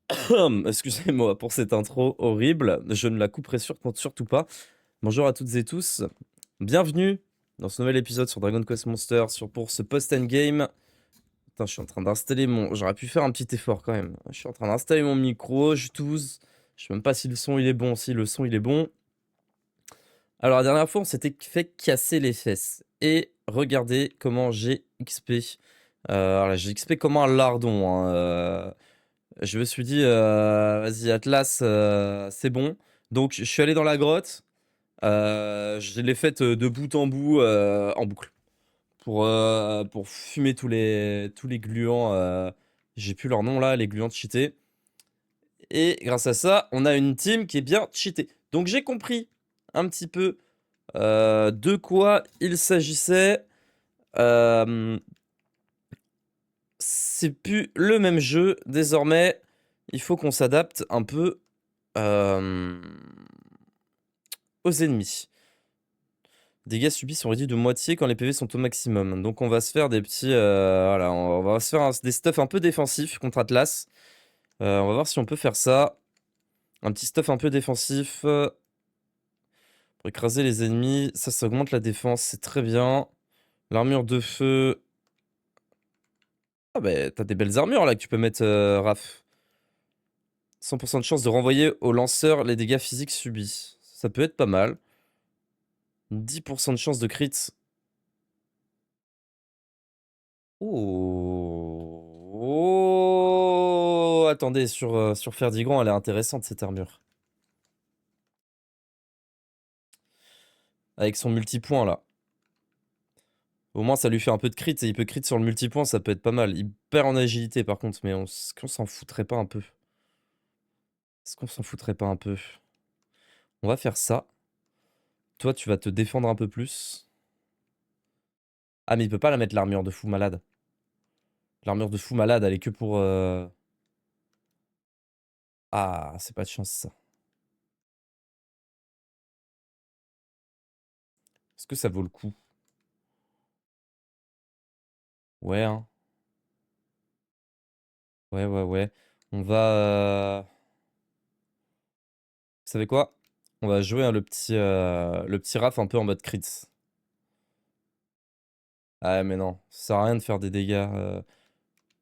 Excusez-moi pour cette intro horrible, je ne la couperai surtout pas. Bonjour à toutes et tous, bienvenue dans ce nouvel épisode sur Dragon Quest Monsters pour ce post-endgame. Putain, je suis en train d'installer mon... J'aurais pu faire un petit effort quand même. Je suis en train d'installer mon micro, je tousse. Je sais même pas si le son il est bon, si le son il est bon. Alors la dernière fois on s'était fait casser les fesses. Et regardez comment j'ai XP. Alors j'ai XP comme un lardon, hein. Je me suis dit, vas-y, Atlas, c'est bon. Donc, je suis allé dans la grotte. Je l'ai faite de bout en bout, en boucle. Pour fumer tous les gluants. J'ai plus leur nom là, les gluants cheatés. Et grâce à ça, on a une team qui est bien cheatée. Donc, j'ai compris un petit peu de quoi il s'agissait. Euh, c'est plus le même jeu. Désormais, il faut qu'on s'adapte un peu aux ennemis. Dégâts subis sont réduits de moitié quand les PV sont au maximum. Donc on va se faire des petits... voilà, on va se faire des stuffs un peu défensifs contre Atlas. On va voir si on peut faire ça. Un petit stuff un peu défensif. Pour écraser les ennemis. Ça augmente la défense, c'est très bien. L'armure de feu... Ah bah t'as des belles armures là que tu peux mettre, Raph. 100% de chance de renvoyer au lanceur les dégâts physiques subis. Ça peut être pas mal. 10% de chance de crit. Oh. Oh. Attendez, sur Ferdigran, elle est intéressante cette armure. Avec son multipoint là. Au moins ça lui fait un peu de crit et il peut crit sur le multipoint, ça peut être pas mal. Il perd en agilité par contre, mais est-ce qu'on s'en foutrait pas un peu? Est-ce qu'on s'en foutrait pas un peu? On va faire ça. Toi, tu vas te défendre un peu plus. Ah, mais il peut pas la mettre l'armure de fou malade. L'armure de fou malade, elle est que pour... Ah, c'est pas de chance ça. Est-ce que ça vaut le coup? Ouais, hein. Ouais, ouais, ouais. On va... Vous savez quoi? On va jouer, hein, le petit Raph un peu en mode crits. Ah mais non, ça sert à rien de faire des dégâts.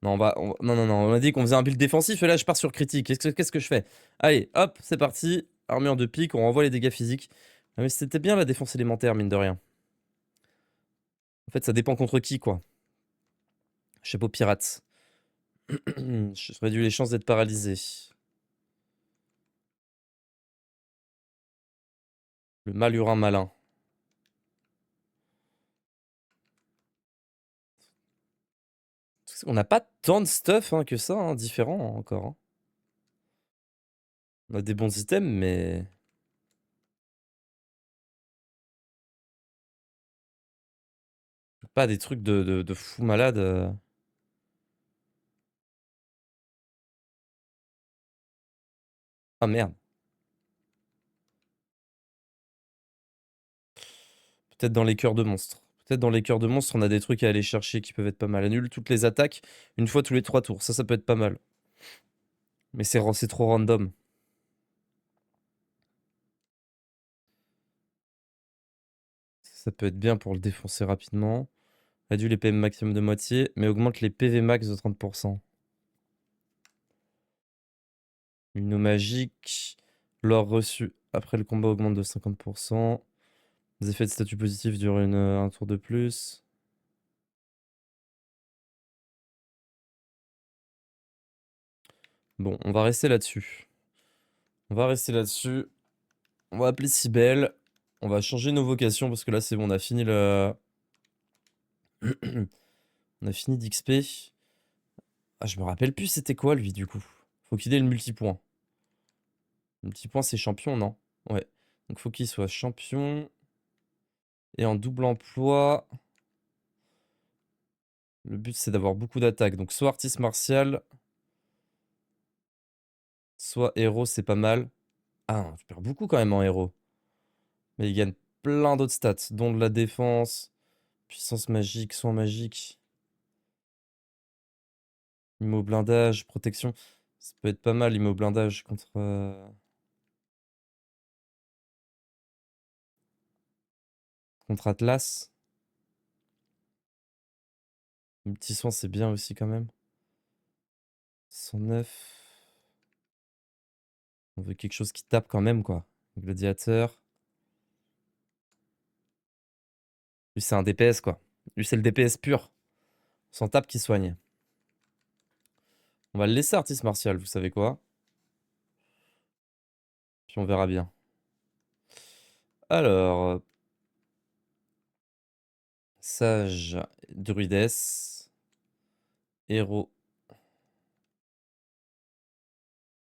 Non, non, non, non, on m'a dit qu'on faisait un build défensif et là je pars sur critique. Qu'est-ce que je fais? Allez, hop, c'est parti. Armure de pique, on renvoie les dégâts physiques. Ah, mais c'était bien la défense élémentaire, mine de rien. En fait, ça dépend contre qui, quoi. Chapeau pirate. Je réduis les chances d'être paralysé. Le malurin malin. On n'a pas tant de stuff, hein, que ça, hein, différent, hein, encore, hein. On a des bons items, mais... Pas des trucs de fou malade. Ah merde. Peut-être dans les cœurs de monstres. Peut-être dans les cœurs de monstres, on a des trucs à aller chercher qui peuvent être pas mal. Annule toutes les attaques une fois tous les 3 tours. Ça peut être pas mal. Mais c'est trop random. Ça peut être bien pour le défoncer rapidement. Réduit les PM maximum de moitié, mais augmente les PV max de 30%. Une eau magique. L'or reçu après le combat augmente de 50%. Les effets de statut positif durent un tour de plus. Bon, on va rester là-dessus. On va rester là-dessus. On va appeler Cybèle. On va changer nos vocations parce que là, c'est bon, on a fini le... On a fini d'XP. Ah, je me rappelle plus c'était quoi, lui, du coup. Faut qu'il ait le multipoint. Le multipoint, c'est champion, non? Ouais. Donc, faut qu'il soit champion. Et en double emploi... Le but, c'est d'avoir beaucoup d'attaques. Donc, soit artiste martial... Soit héros, c'est pas mal. Ah, tu perds beaucoup quand même en héros. Mais il gagne plein d'autres stats, dont de la défense, puissance magique, soin magique, immo blindage, protection. Ça peut être pas mal, immo blindage contre... contre Atlas. Un petit soin, c'est bien aussi quand même. 109. On veut quelque chose qui tape quand même, quoi. Gladiateur. Lui, c'est un DPS, quoi. Lui, c'est le DPS pur. Sans tape qui soigne. On va le laisser artiste martial, vous savez quoi. Puis on verra bien. Alors... Sage, druidesse. Héros.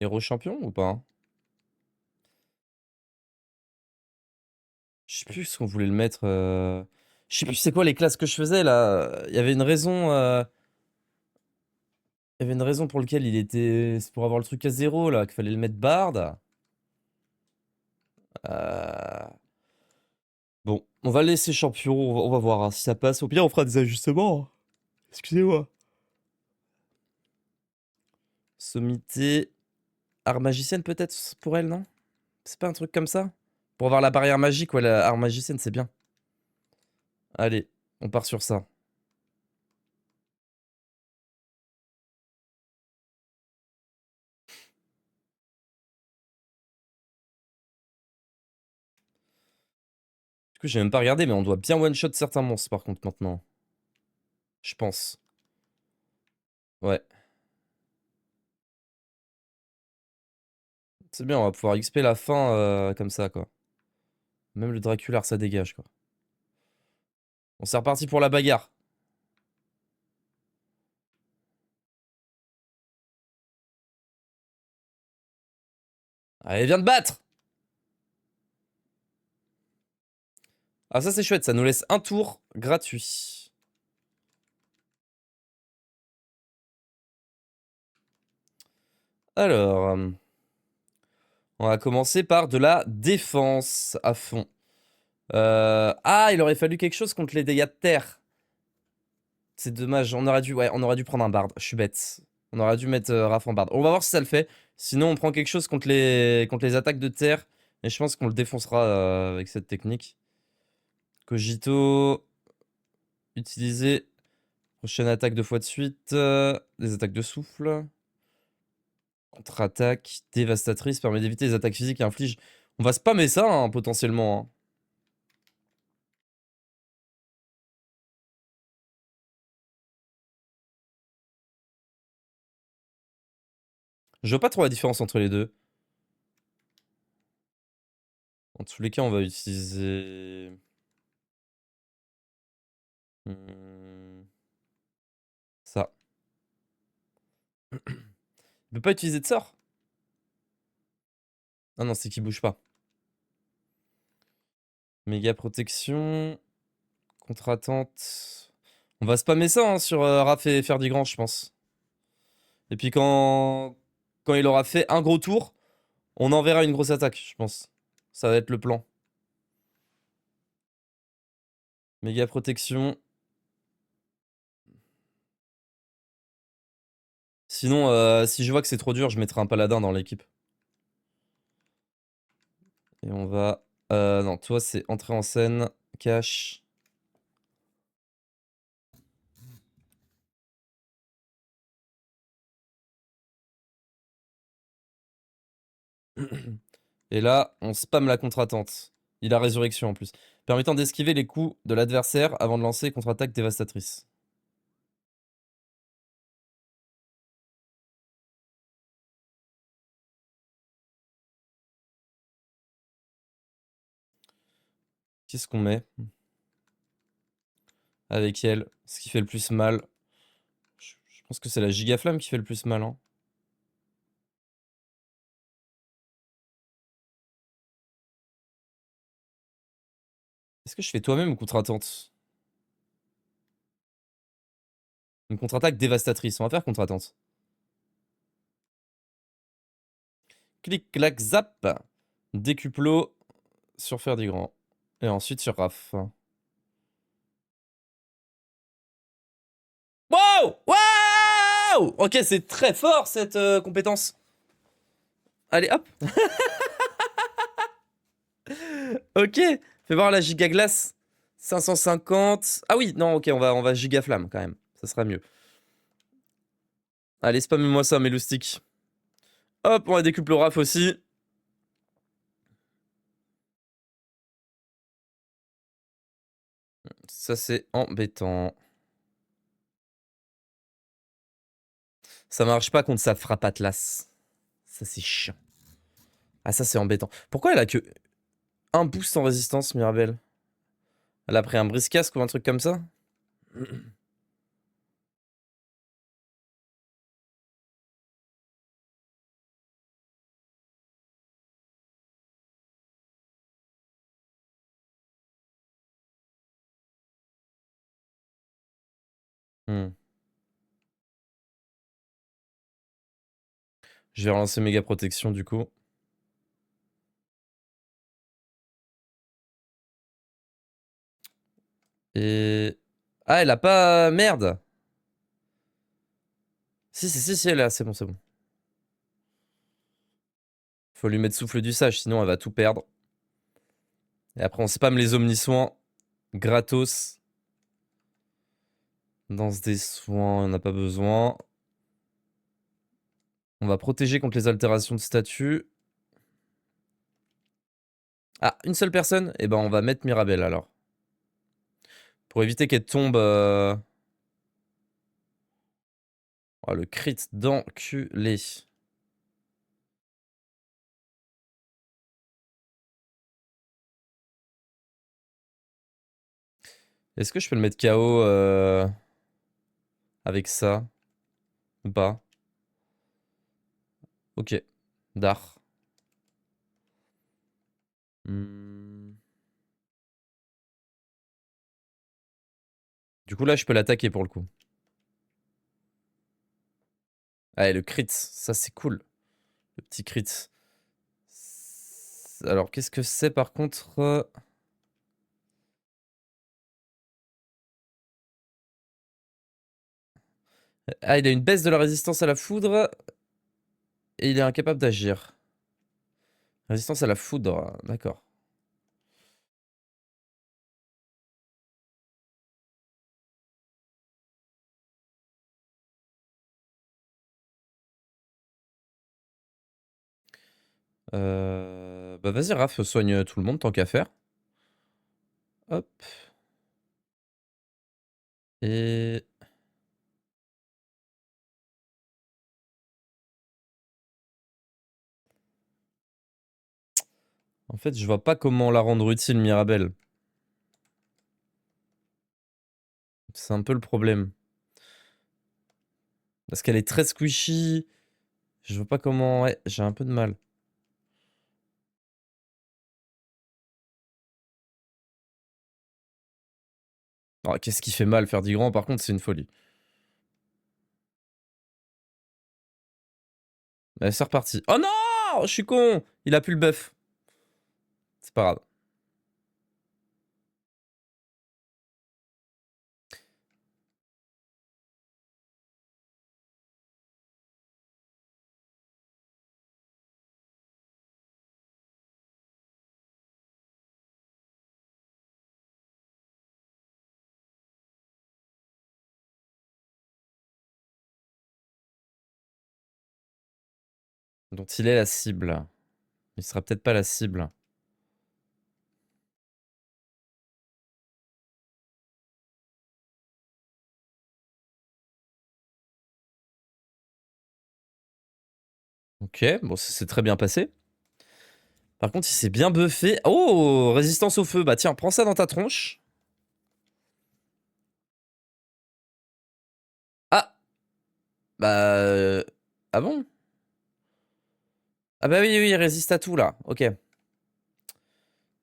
Héros champion ou pas? Je sais plus ce qu'on voulait le mettre. Je sais plus c'est quoi les classes que je faisais là. Il y avait une raison. Il y avait une raison pour laquelle il était. C'est pour avoir le truc à zéro là, qu'il fallait le mettre bard. Euh, Bon, on va laisser champion. On va voir hein, si ça passe. Au pire, on fera des ajustements. Excusez-moi. Sommité. Art magicienne peut-être pour elle, non? C'est pas un truc comme ça? Pour avoir la barrière magique, ouais, la art magicienne, c'est bien. Allez, on part sur ça. Du coup, j'ai même pas regardé, mais on doit bien one-shot certains monstres par contre maintenant. Je pense. Ouais. C'est bien, on va pouvoir XP la fin comme ça, quoi. Même le Draculaire, ça dégage, quoi. Bon, c'est reparti pour la bagarre. Allez, viens de battre! Ah, ça, c'est chouette, ça nous laisse un tour gratuit. Alors, on va commencer par de la défense à fond. Ah, il aurait fallu quelque chose contre les dégâts de terre. C'est dommage, on aurait dû prendre un bard. Je suis bête. On aurait dû mettre Raph en bard. On va voir si ça le fait. Sinon, on prend quelque chose contre les attaques de terre. Et je pense qu'on le défoncera avec cette technique. Cogito. Utiliser. Prochaine attaque 2 fois de suite. Des attaques de souffle. Contre-attaque. Dévastatrice. Permet d'éviter les attaques physiques et inflige. On va spammer ça, hein, potentiellement. Hein. Je vois pas trop la différence entre les deux. En tous les cas, on va utiliser... Ça. Il peut pas utiliser de sort? Ah non, c'est qu'il bouge pas. Méga protection. Contre-attente. On va spammer ça hein, sur Raph et faire du grand, je pense. Et puis quand il aura fait un gros tour, on enverra une grosse attaque, je pense. Ça va être le plan. Méga protection. Sinon, si je vois que c'est trop dur, je mettrai un paladin dans l'équipe. Et on va... non, toi, c'est entrer en scène. Cash. Et là, on spam la contre-attente. Il a résurrection en plus. Permettant d'esquiver les coups de l'adversaire avant de lancer contre-attaque dévastatrice. Qu'est-ce qu'on met avec elle? Ce qui fait le plus mal. Je pense que c'est la gigaflamme qui fait le plus mal. Hein. Est-ce que je fais toi-même ou contre-attente? Une contre-attaque dévastatrice. On va faire contre-attente. Clic, clac, zap. Décuplo sur faire du grand. Et ensuite sur Raph. Wow! Wow! Waouh! Ok, c'est très fort cette compétence. Allez, hop. Ok, fais voir la giga glace. 550. Ah oui, non, ok, on va giga flamme quand même. Ça sera mieux. Allez, spammez-moi ça, mes loustiques. Hop, on va décuple le raf aussi. Ça, c'est embêtant. Ça marche pas contre sa frappe Atlas. Ça, c'est chiant. Ah, ça, c'est embêtant. Pourquoi elle a que un boost en résistance, Mirabelle? Elle a pris un brise-casque ou un truc comme ça? Hmm. Je vais relancer méga protection du coup. Et... Ah, elle a pas... Merde! Si, elle a... C'est bon, c'est bon. Faut lui mettre souffle du sage, sinon elle va tout perdre. Et après, on spam les omnisoins. Gratos. Danse des soins, on n'a pas besoin. On va protéger contre les altérations de statut. Ah, une seule personne? Eh ben, on va mettre Mirabelle alors. Pour éviter qu'elle tombe... Oh, le crit d'enculé. Est-ce que je peux le mettre KO avec ça? Ou pas? Ok. Dar. Hmm. Du coup, là, je peux l'attaquer pour le coup. Allez, le crit. Ça, c'est cool. Le petit crit. Alors, qu'est-ce que c'est par contre? Ah, il a une baisse de la résistance à la foudre. Et il est incapable d'agir. Résistance à la foudre. D'accord. Bah vas-y, Raph, soigne tout le monde tant qu'à faire. Hop. Et... En fait, je vois pas comment la rendre utile, Mirabelle. C'est un peu le problème. Parce qu'elle est très squishy. Je vois pas comment... Ouais, j'ai un peu de mal. Oh, qu'est-ce qui fait mal faire du grand, par contre, c'est une folie. Allez, c'est reparti. Oh non! Je suis con! Il a plus le buff. C'est pas grave. Dont il est la cible. Il sera peut-être pas la cible. Ok, bon, ça s'est très bien passé. Par contre, il s'est bien buffé. Oh, résistance au feu. Bah tiens, prends ça dans ta tronche. Ah! Bah... Ah bon? Ah bah oui, oui, il résiste à tout, là. Ok.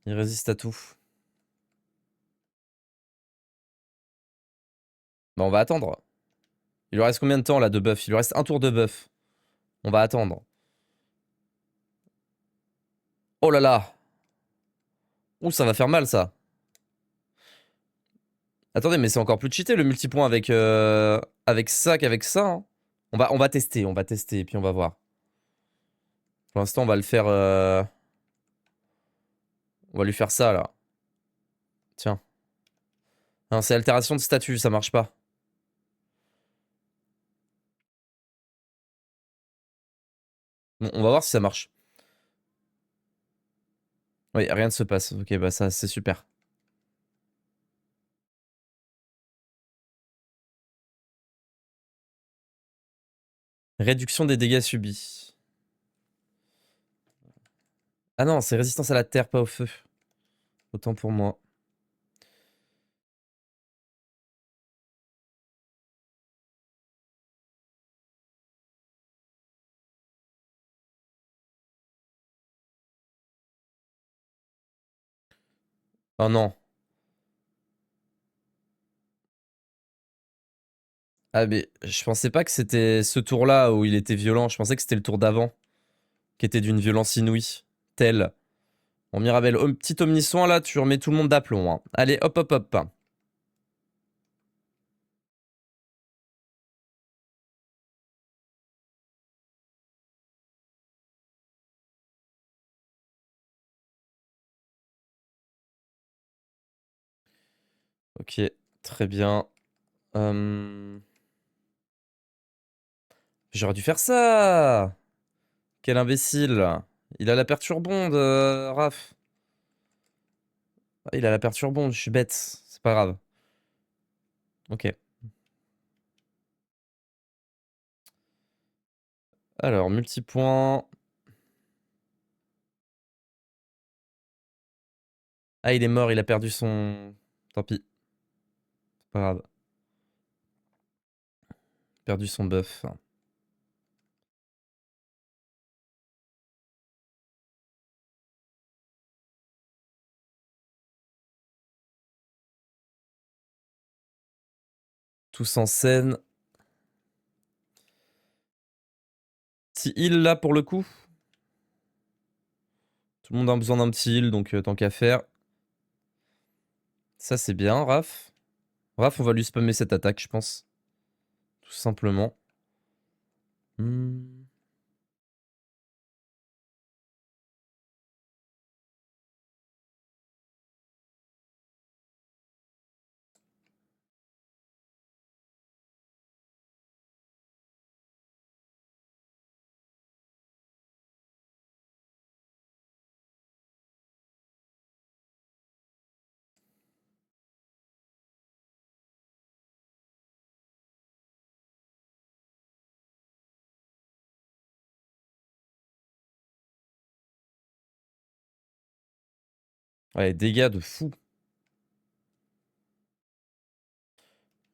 Il résiste à tout. Bah on va attendre. Il lui reste combien de temps, là, de buff? Il lui reste un tour de buff. On va attendre. Oh là là! Ouh, ça va faire mal, ça. Attendez, mais c'est encore plus cheaté, le multipoint avec ça qu'avec ça, hein. On va tester, et puis on va voir. Pour l'instant, on va le faire... On va lui faire ça, là. Tiens. Non, c'est altération de statut, ça marche pas. Bon, on va voir si ça marche. Oui, rien ne se passe. Ok, bah ça, c'est super. Réduction des dégâts subis. Ah non, c'est résistance à la terre, pas au feu. Autant pour moi. Oh non. Ah mais je pensais pas que c'était ce tour-là où il était violent. Je pensais que c'était le tour d'avant. Qui était d'une violence inouïe. Tel. Bon, Mirabelle, petit omniscient là, tu remets tout le monde d'aplomb. Hein. Allez, hop, hop, hop. Ok, très bien. J'aurais dû faire ça. Quel imbécile. Il a la perturbonde, Raph. Ah, il a la perturbonde, je suis bête. C'est pas grave. Ok. Alors, multipoint. Ah, il est mort, il a perdu son... Tant pis, c'est pas grave. Perdu son buff. Tous en scène. Petit heal là pour le coup. Tout le monde a besoin d'un petit heal, donc tant qu'à faire. Ça c'est bien, Raph. Raph, on va lui spammer cette attaque, je pense. Tout simplement. Hmm. Ouais, dégâts de fou.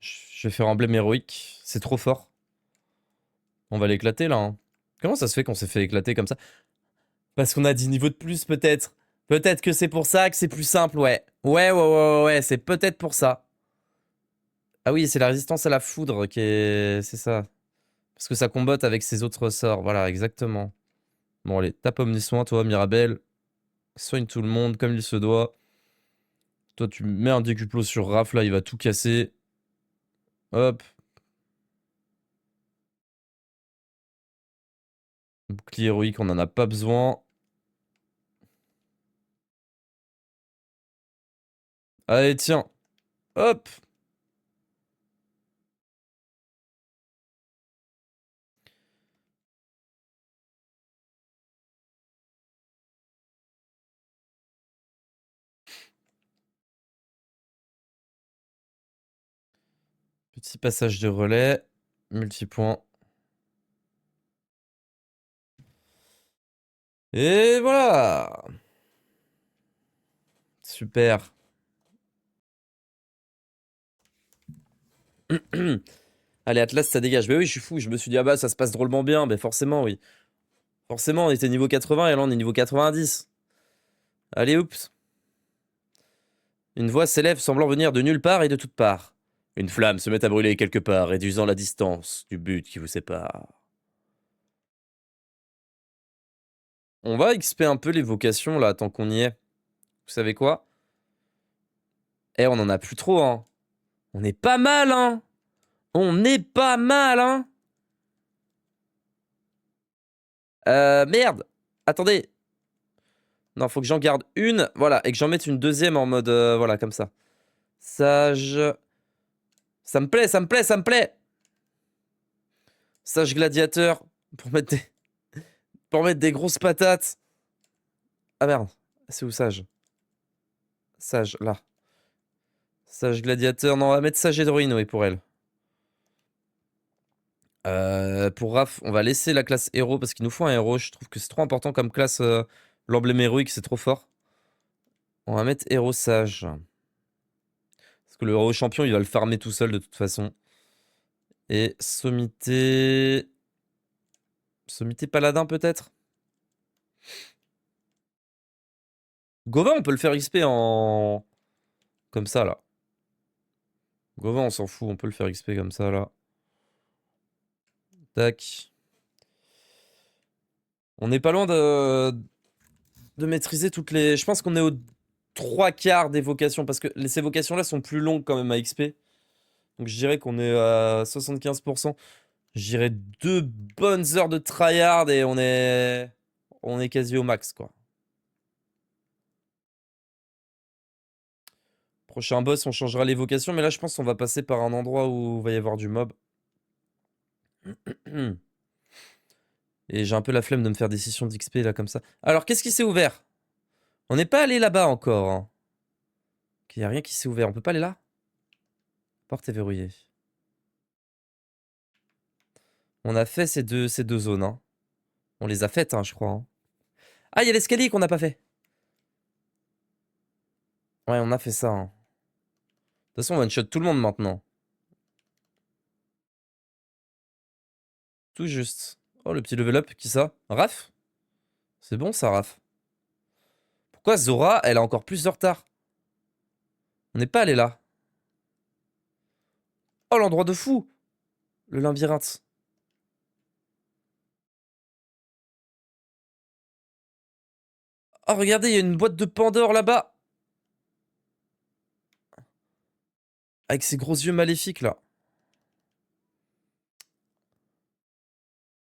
Je vais faire emblème héroïque. C'est trop fort. On va l'éclater là. Hein. Comment ça se fait qu'on s'est fait éclater comme ça? Parce qu'on a 10 niveaux de plus peut-être. Peut-être que c'est pour ça que c'est plus simple, ouais. Ouais, c'est peut-être pour ça. Ah oui, c'est la résistance à la foudre qui est... C'est ça. Parce que ça combotte avec ses autres sorts. Voilà, exactement. Bon, allez, tape omniscient, toi, Mirabelle. Soigne tout le monde comme il se doit. Toi, tu mets un décuplo sur Raph, là, il va tout casser. Hop. Bouclier héroïque, on en a pas besoin. Allez, tiens. Hop. Petit passage de relais. Multipoint. Et voilà. Super. Allez, Atlas, ça dégage. Mais oui, je suis fou. Je me suis dit, ah bah, ça se passe drôlement bien. Mais forcément, oui. Forcément, on était niveau 80 et là, on est niveau 90. Allez, oups. Une voix s'élève semblant venir de nulle part et de toutes parts. Une flamme se met à brûler quelque part, réduisant la distance du but qui vous sépare. On va XP un peu l'évocation là, tant qu'on y est. Vous savez quoi? Eh, on en a plus trop, hein. On est pas mal, hein. On est pas mal, hein. Merde. Attendez. Non, faut que j'en garde une. Voilà, et que j'en mette une deuxième en mode... voilà, comme ça. Sage. Ça me plaît, ça me plaît, ça me plaît. Sage gladiateur. Pour mettre des... pour mettre des grosses patates. Ah merde. C'est où Sage? Sage, là. Sage gladiateur. Non, on va mettre Sage héroïne, oui, pour elle. Pour Raph, on va laisser la classe héros parce qu'il nous faut un héros. Je trouve que c'est trop important comme classe. L'emblème héroïque, c'est trop fort. On va mettre héros sage. Parce que le héros champion, il va le farmer tout seul de toute façon. Et sommité... Sommité paladin peut-être? Gauvin, on peut le faire XP en... Comme ça, là. Gauvin, on s'en fout, on peut le faire XP comme ça, là. Tac. On n'est pas loin de maîtriser toutes les... Je pense qu'on est aux 3/4 des vocations, parce que ces vocations-là sont plus longues quand même à XP. Donc je dirais qu'on est à 75%. Je dirais 2 bonnes heures de tryhard et on est quasi au max, quoi. Prochain boss, on changera les vocations, mais là, je pense qu'on va passer par un endroit où il va y avoir du mob. Et j'ai un peu la flemme de me faire des sessions d'XP, là, comme ça. Alors, qu'est-ce qui s'est ouvert? On n'est pas allé là-bas encore. Hein. Il n'y a rien qui s'est ouvert. On peut pas aller là? Porte est verrouillée. On a fait ces deux zones. Hein. On les a faites, hein, je crois. Hein. Ah, il y a l'escalier qu'on n'a pas fait. Ouais, on a fait ça. Hein. De toute façon, on one-shot tout le monde maintenant. Tout juste. Oh, le petit level up, qui ça? Raph? C'est bon ça, Raph. Pourquoi Zora, elle a encore plus de retard? On n'est pas allé là. Oh, l'endroit de fou! Le labyrinthe. Oh, regardez, il y a une boîte de Pandore là-bas. Avec ses gros yeux maléfiques là.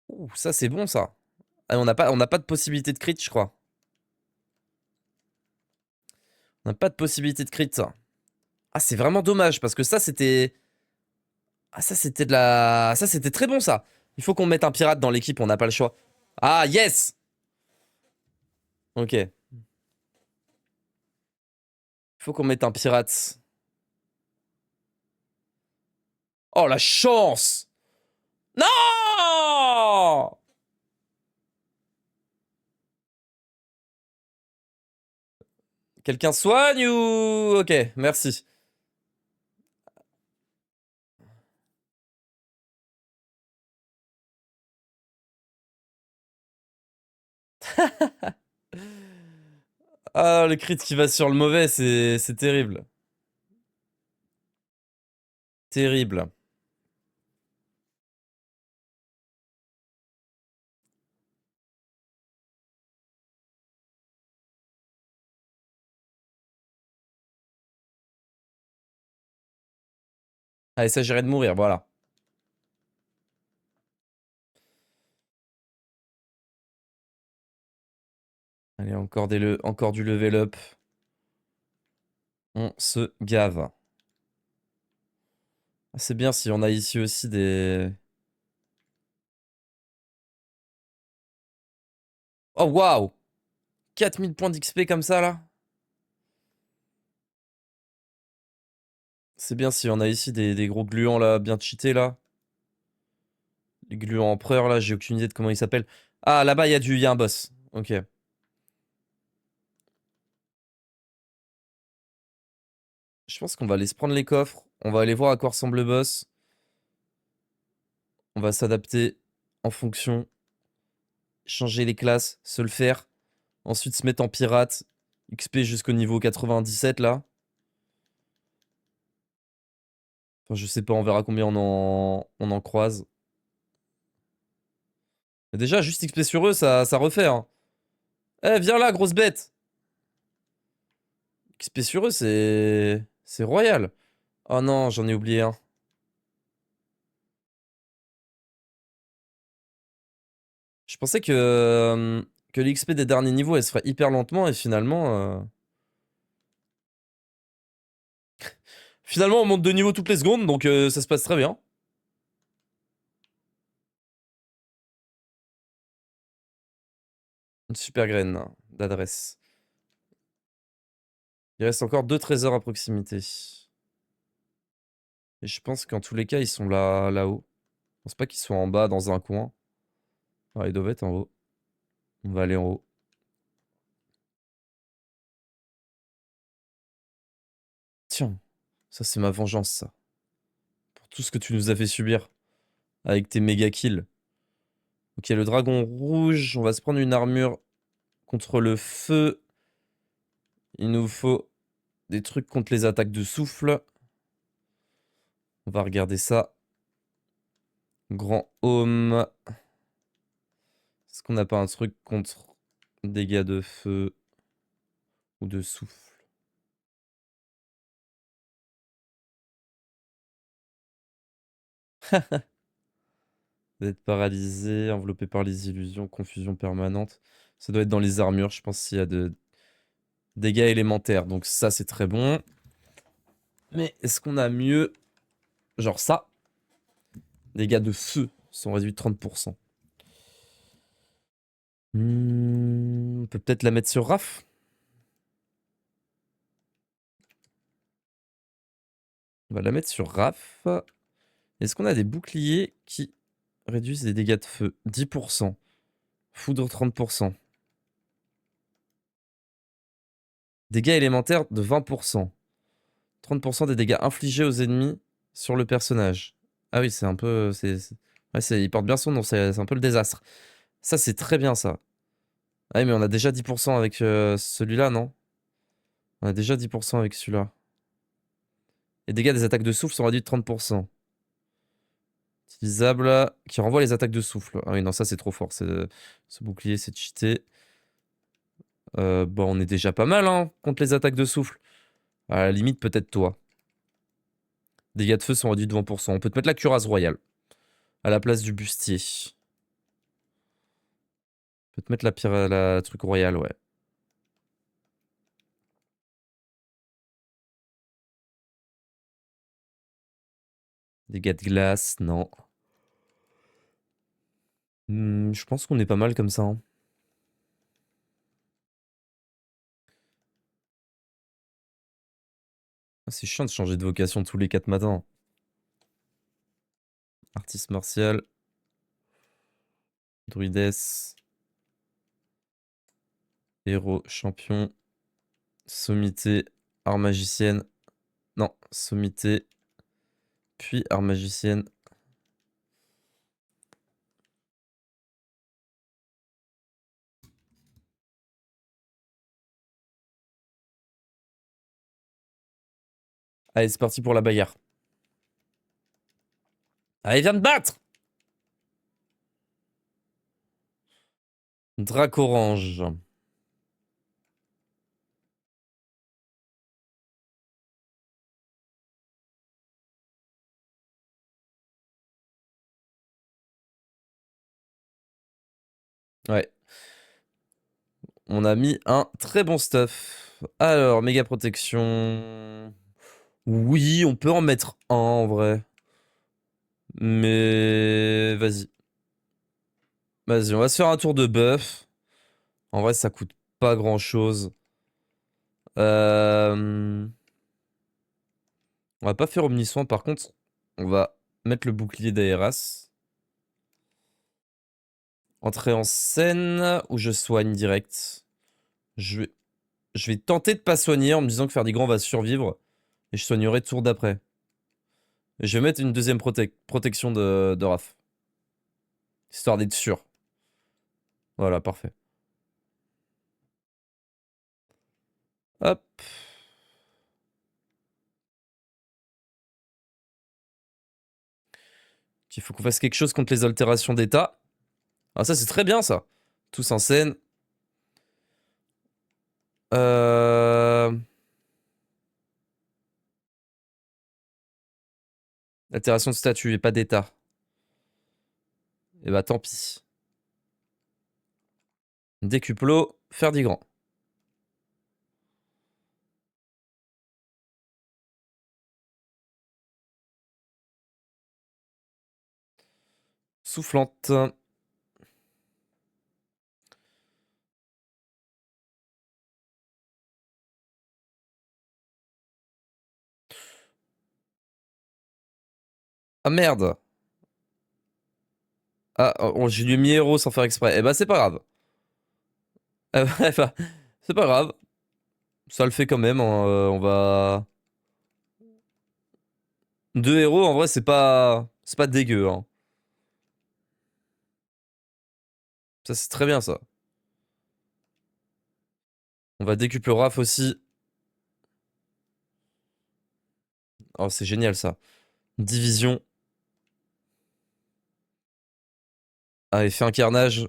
Ouh, ça c'est bon ça. Ah, on n'a pas de possibilité de crit, je crois. On n'a pas de possibilité de crit, ça. Ah, c'est vraiment dommage parce que ça c'était. Ah, ça c'était de la. Ça c'était très bon ça. Il faut qu'on mette un pirate dans l'équipe, on n'a pas le choix. Ah, yes! Ok. Il faut qu'on mette un pirate. Oh, la chance! Non! Quelqu'un soigne ou... Ok, merci. Ah, le crit qui va sur le mauvais, c'est terrible. Terrible. Ah, il s'agirait de mourir, voilà. Allez, encore du level up. On se gave. Ah, c'est bien si on a ici aussi des... Oh, waouh! 4000 points d'XP comme ça, là. C'est bien si on a ici des gros gluants, là, bien cheatés, là. Les gluants empereurs, là, j'ai aucune idée de comment ils s'appellent. Ah, là-bas, il y a un boss. Ok. Je pense qu'on va aller se prendre les coffres. On va aller voir à quoi ressemble le boss. On va s'adapter en fonction. Changer les classes, se le faire. Ensuite se mettre en pirate. XP jusqu'au niveau 97 là. Enfin je sais pas, on verra combien on en croise. Mais déjà juste XP sur eux ça refait hein. Eh viens là grosse bête. XP sur eux c'est royal. Oh non j'en ai oublié un. Je pensais que l'XP des derniers niveaux, elle se ferait hyper lentement et finalement... Finalement, on monte de niveau toutes les secondes, donc ça se passe très bien. Une super graine d'adresse. Il reste encore 2 trésors à proximité. Et je pense qu'en tous les cas, ils sont là-haut. Je pense pas qu'ils soient en bas, dans un coin. Ah, ils doivent être en haut. On va aller en haut. Tiens, ça c'est ma vengeance, ça. Pour tout ce que tu nous as fait subir. Avec tes méga kills. Ok, le dragon rouge, on va se prendre une armure contre le feu. Il nous faut des trucs contre les attaques de souffle. On va regarder ça. Grand home. Est-ce qu'on n'a pas un truc contre dégâts de feu ou de souffle? D'être paralysé, enveloppé par les illusions, confusion permanente. Ça doit être dans les armures, je pense, s'il y a de dégâts élémentaires. Donc ça, c'est très bon. Mais est-ce qu'on a mieux? Genre ça. Dégâts de feu sont réduits de 30%. On peut peut-être la mettre sur Raph. On va la mettre sur Raph. Est-ce qu'on a des boucliers qui réduisent les dégâts de feu? 10%. Foudre 30%. Dégâts élémentaires de 20%. 30% des dégâts infligés aux ennemis sur le personnage. Ah oui, c'est un peu... Ouais, il porte bien son nom, c'est un peu le désastre. Ça, c'est très bien, ça. Ah oui, mais on a déjà 10% avec celui-là, non? On a déjà 10% avec celui-là. Les dégâts des attaques de souffle sont réduits de 30%. Utilisable, qui renvoie les attaques de souffle. Ah oui, non, ça, c'est trop fort. Ce bouclier, c'est cheaté. Bon, on est déjà pas mal, hein, contre les attaques de souffle. À la limite, peut-être toi. Dégâts de feu sont réduits de 20%. On peut te mettre la cuirasse royale. À la place du bustier. On peut te mettre la truc royale, ouais. Dégâts de glace, non. Je pense qu'on est pas mal comme ça, hein. Ah, c'est chiant de changer de vocation tous les 4 matins. Artiste martial. Druidesse. Héros, champion. Sommité. Art magicienne. Non, sommité. Puis art magicienne. Allez, c'est parti pour la bagarre. Allez, viens te battre! Drac orange. Ouais. On a mis un très bon stuff. Alors, méga protection. Oui, on peut en mettre un en vrai. Mais vas-y. Vas-y, on va se faire un tour de buff. En vrai, ça coûte pas grand-chose. On va pas faire Omnisoin, par contre, on va mettre le bouclier d'Aeras. Entrer en scène où je soigne direct. Je vais, je vais tenter de pas soigner en me disant que faire des grands va survivre. Et je soignerai tour d'après. Et je vais mettre une deuxième protection de Raph. Histoire d'être sûr. Voilà, parfait. Hop. Il faut qu'on fasse quelque chose contre les altérations d'état. Ah, ça, c'est très bien, ça. Tous en scène. Euh... Altération de statut et pas d'état. Et bah, tant pis. Décuplo, Ferdigrand. Soufflante. Ah merde. Ah, oh, j'ai lui ai mis héros sans faire exprès. Eh bah c'est pas grave. Enfin, c'est pas grave. Ça le fait quand même, hein, on va... Deux héros, en vrai, c'est pas... C'est pas dégueu, hein. Ça, c'est très bien, ça. On va décupler Raf aussi. Oh, c'est génial, ça. Division. Allez, fait un carnage.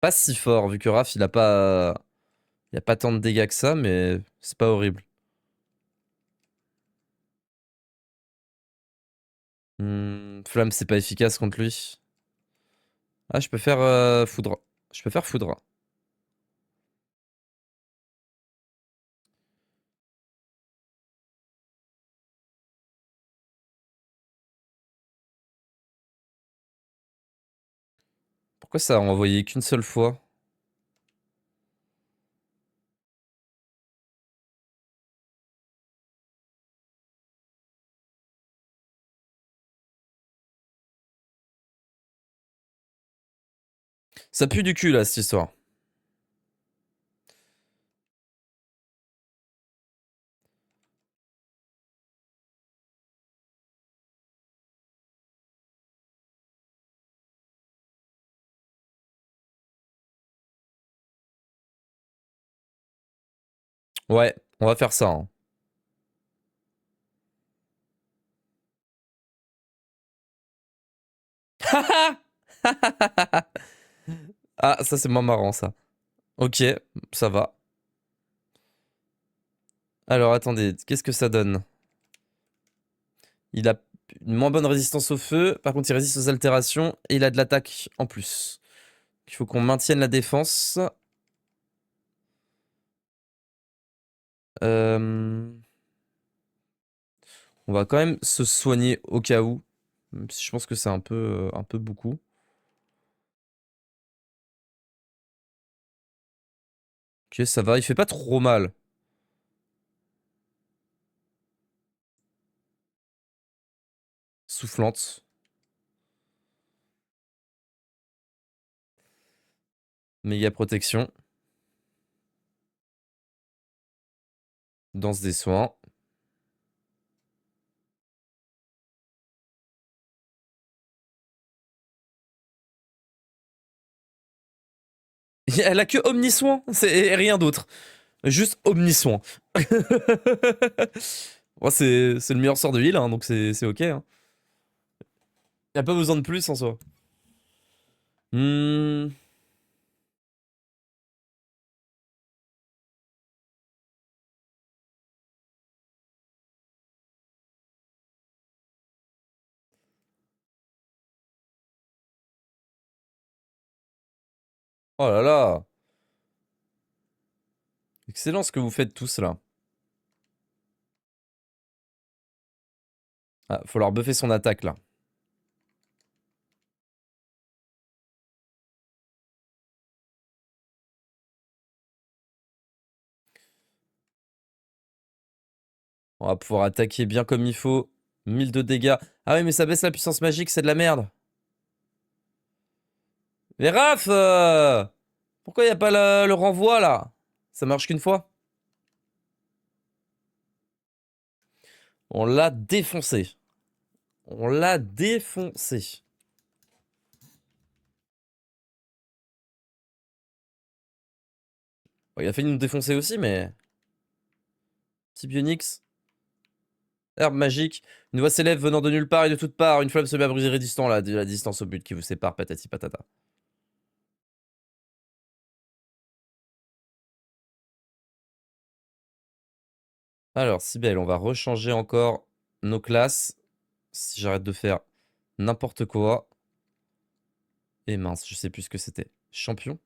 Pas si fort, vu que Raf, il a pas... Il a pas tant de dégâts que ça, mais c'est pas horrible. Flamme, c'est pas efficace contre lui. Ah, je peux faire foudre. Je peux faire foudre. Pourquoi ça a envoyé qu'une seule fois? Ça pue du cul, là, cette histoire. Ouais, on va faire ça, hein. Ah, ça, c'est moins marrant, ça. Ok, ça va. Alors, attendez, qu'est-ce que ça donne? Il a une moins bonne résistance au feu. Par contre, il résiste aux altérations. Et il a de l'attaque en plus. Il faut qu'on maintienne la défense. Euh, On va quand même se soigner au cas où. Même si je pense que c'est un peu beaucoup. Ok, ça va. Il fait pas trop mal. Soufflante. Méga protection. Danse des soins. Elle a que Omnisoin. C'est rien d'autre. Juste Omnisoin. Bon, c'est le meilleur sort de heal, hein, donc c'est ok. Hein. Y a pas besoin de plus en soi. Hmm. Oh là là. Excellent ce que vous faites tous là. Ah, faut leur buffer son attaque là. On va pouvoir attaquer bien comme il faut. 1000 de dégâts. Ah oui, mais ça baisse la puissance magique, c'est de la merde. Mais Raph pourquoi y a pas le renvoi là? Ça marche qu'une fois. On l'a défoncé. On l'a défoncé. Bon, il a failli nous défoncer aussi, mais... Petit Bionix. Herbe magique. Une voix s'élève venant de nulle part et de toutes parts. Une flamme se met à briser résistant là, de la distance au but qui vous sépare, patati patata. Alors, Sibelle, on va rechanger encore nos classes. Si j'arrête de faire n'importe quoi. Et mince, je sais plus ce que c'était. Champion?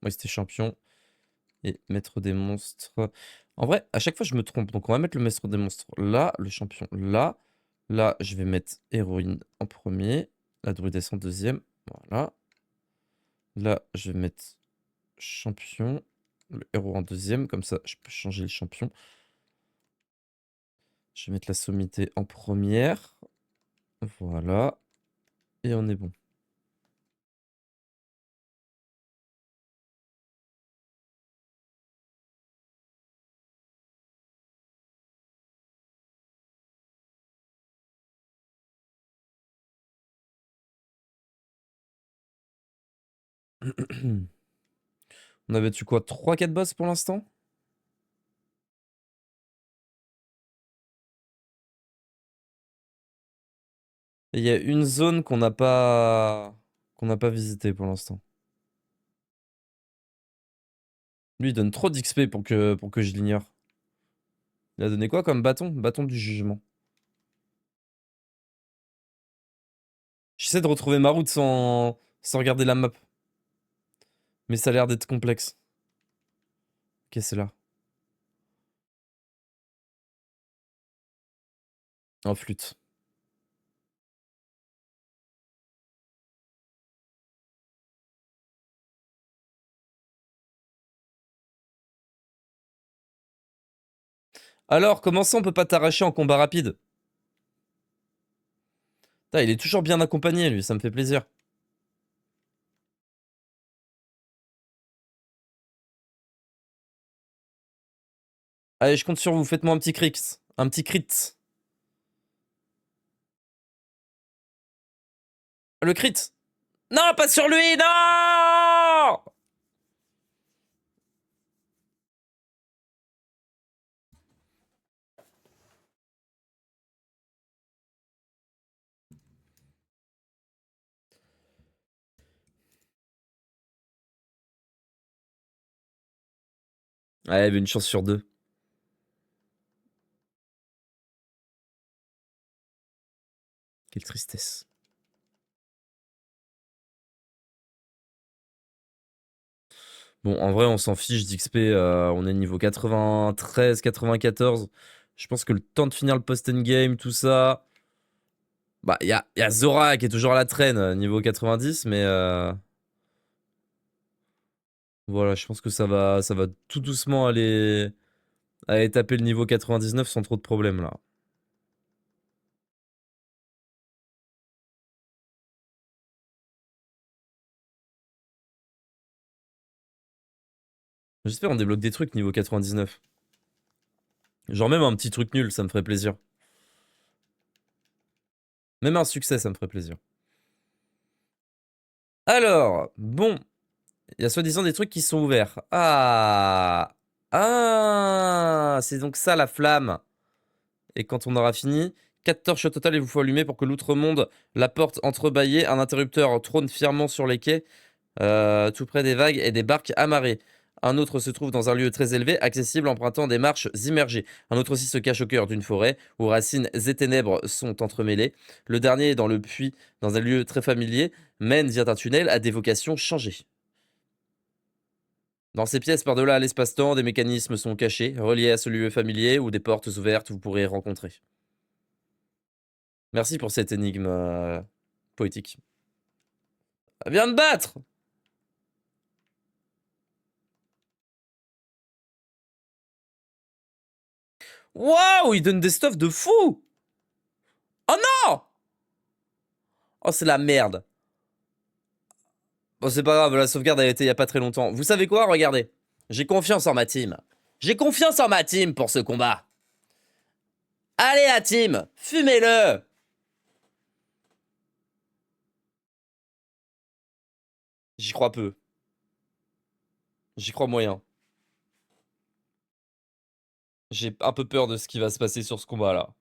Oui, c'était champion. Et maître des monstres. En vrai, à chaque fois, je me trompe. Donc, on va mettre le maître des monstres là, le champion là. Là, je vais mettre héroïne en premier. La druidesse en deuxième. Voilà. Là, je vais mettre champion. Le héros en deuxième. Comme ça, je peux changer le champion. Je vais mettre la sommité en première. Voilà. Et on est bon. On a battu quoi? 3-4 boss pour l'instant? Et il y a une zone qu'on n'a pas visitée pour l'instant. Lui, il donne trop d'XP pour que je l'ignore. Il a donné quoi comme bâton? Bâton du jugement. J'essaie de retrouver ma route sans regarder la map. Mais ça a l'air d'être complexe. Ok, c'est là. En flûte. Alors, comment ça on peut pas t'arracher en combat rapide? Putain, il est toujours bien accompagné, lui, ça me fait plaisir. Allez, je compte sur vous, faites-moi un petit crit. Un petit crit. Le crit! Non, pas sur lui, non! Ouais, il y avait une chance sur deux. Quelle tristesse. Bon, en vrai, on s'en fiche d'XP. On est niveau 93, 94. Je pense que le temps de finir le post-endgame, tout ça. Bah, y a Zora qui est toujours à la traîne, niveau 90, mais voilà, je pense que ça va tout doucement aller taper le niveau 99 sans trop de problèmes là. J'espère on débloque des trucs niveau 99. Genre même un petit truc nul, ça me ferait plaisir. Même un succès, ça me ferait plaisir. Alors, bon, il y a soi-disant des trucs qui sont ouverts. Ah! Ah! C'est donc ça la flamme. Et quand on aura fini, 4 torches au total, il vous faut allumer pour que l'outre-monde, la porte entrebâillée, un interrupteur trône fièrement sur les quais, tout près des vagues et des barques amarrées. Un autre se trouve dans un lieu très élevé, accessible en empruntant des marches immergées. Un autre aussi se cache au cœur d'une forêt, où racines et ténèbres sont entremêlées. Le dernier, dans le puits, dans un lieu très familier, mène via un tunnel à des vocations changées. Dans ces pièces, par-delà l'espace-temps, des mécanismes sont cachés, reliés à ce lieu familier, ou des portes ouvertes vous pourrez rencontrer. Merci pour cette énigme poétique. Elle vient de battre! Waouh, il donne des stuffs de fou! Oh non! Oh, c'est la merde. Bon, c'est pas grave, la sauvegarde a été il y a pas très longtemps. Vous savez quoi? Regardez. J'ai confiance en ma team. J'ai confiance en ma team pour ce combat. Allez, la team, fumez-le! J'y crois peu. J'y crois moyen. J'ai un peu peur de ce qui va se passer sur ce combat-là.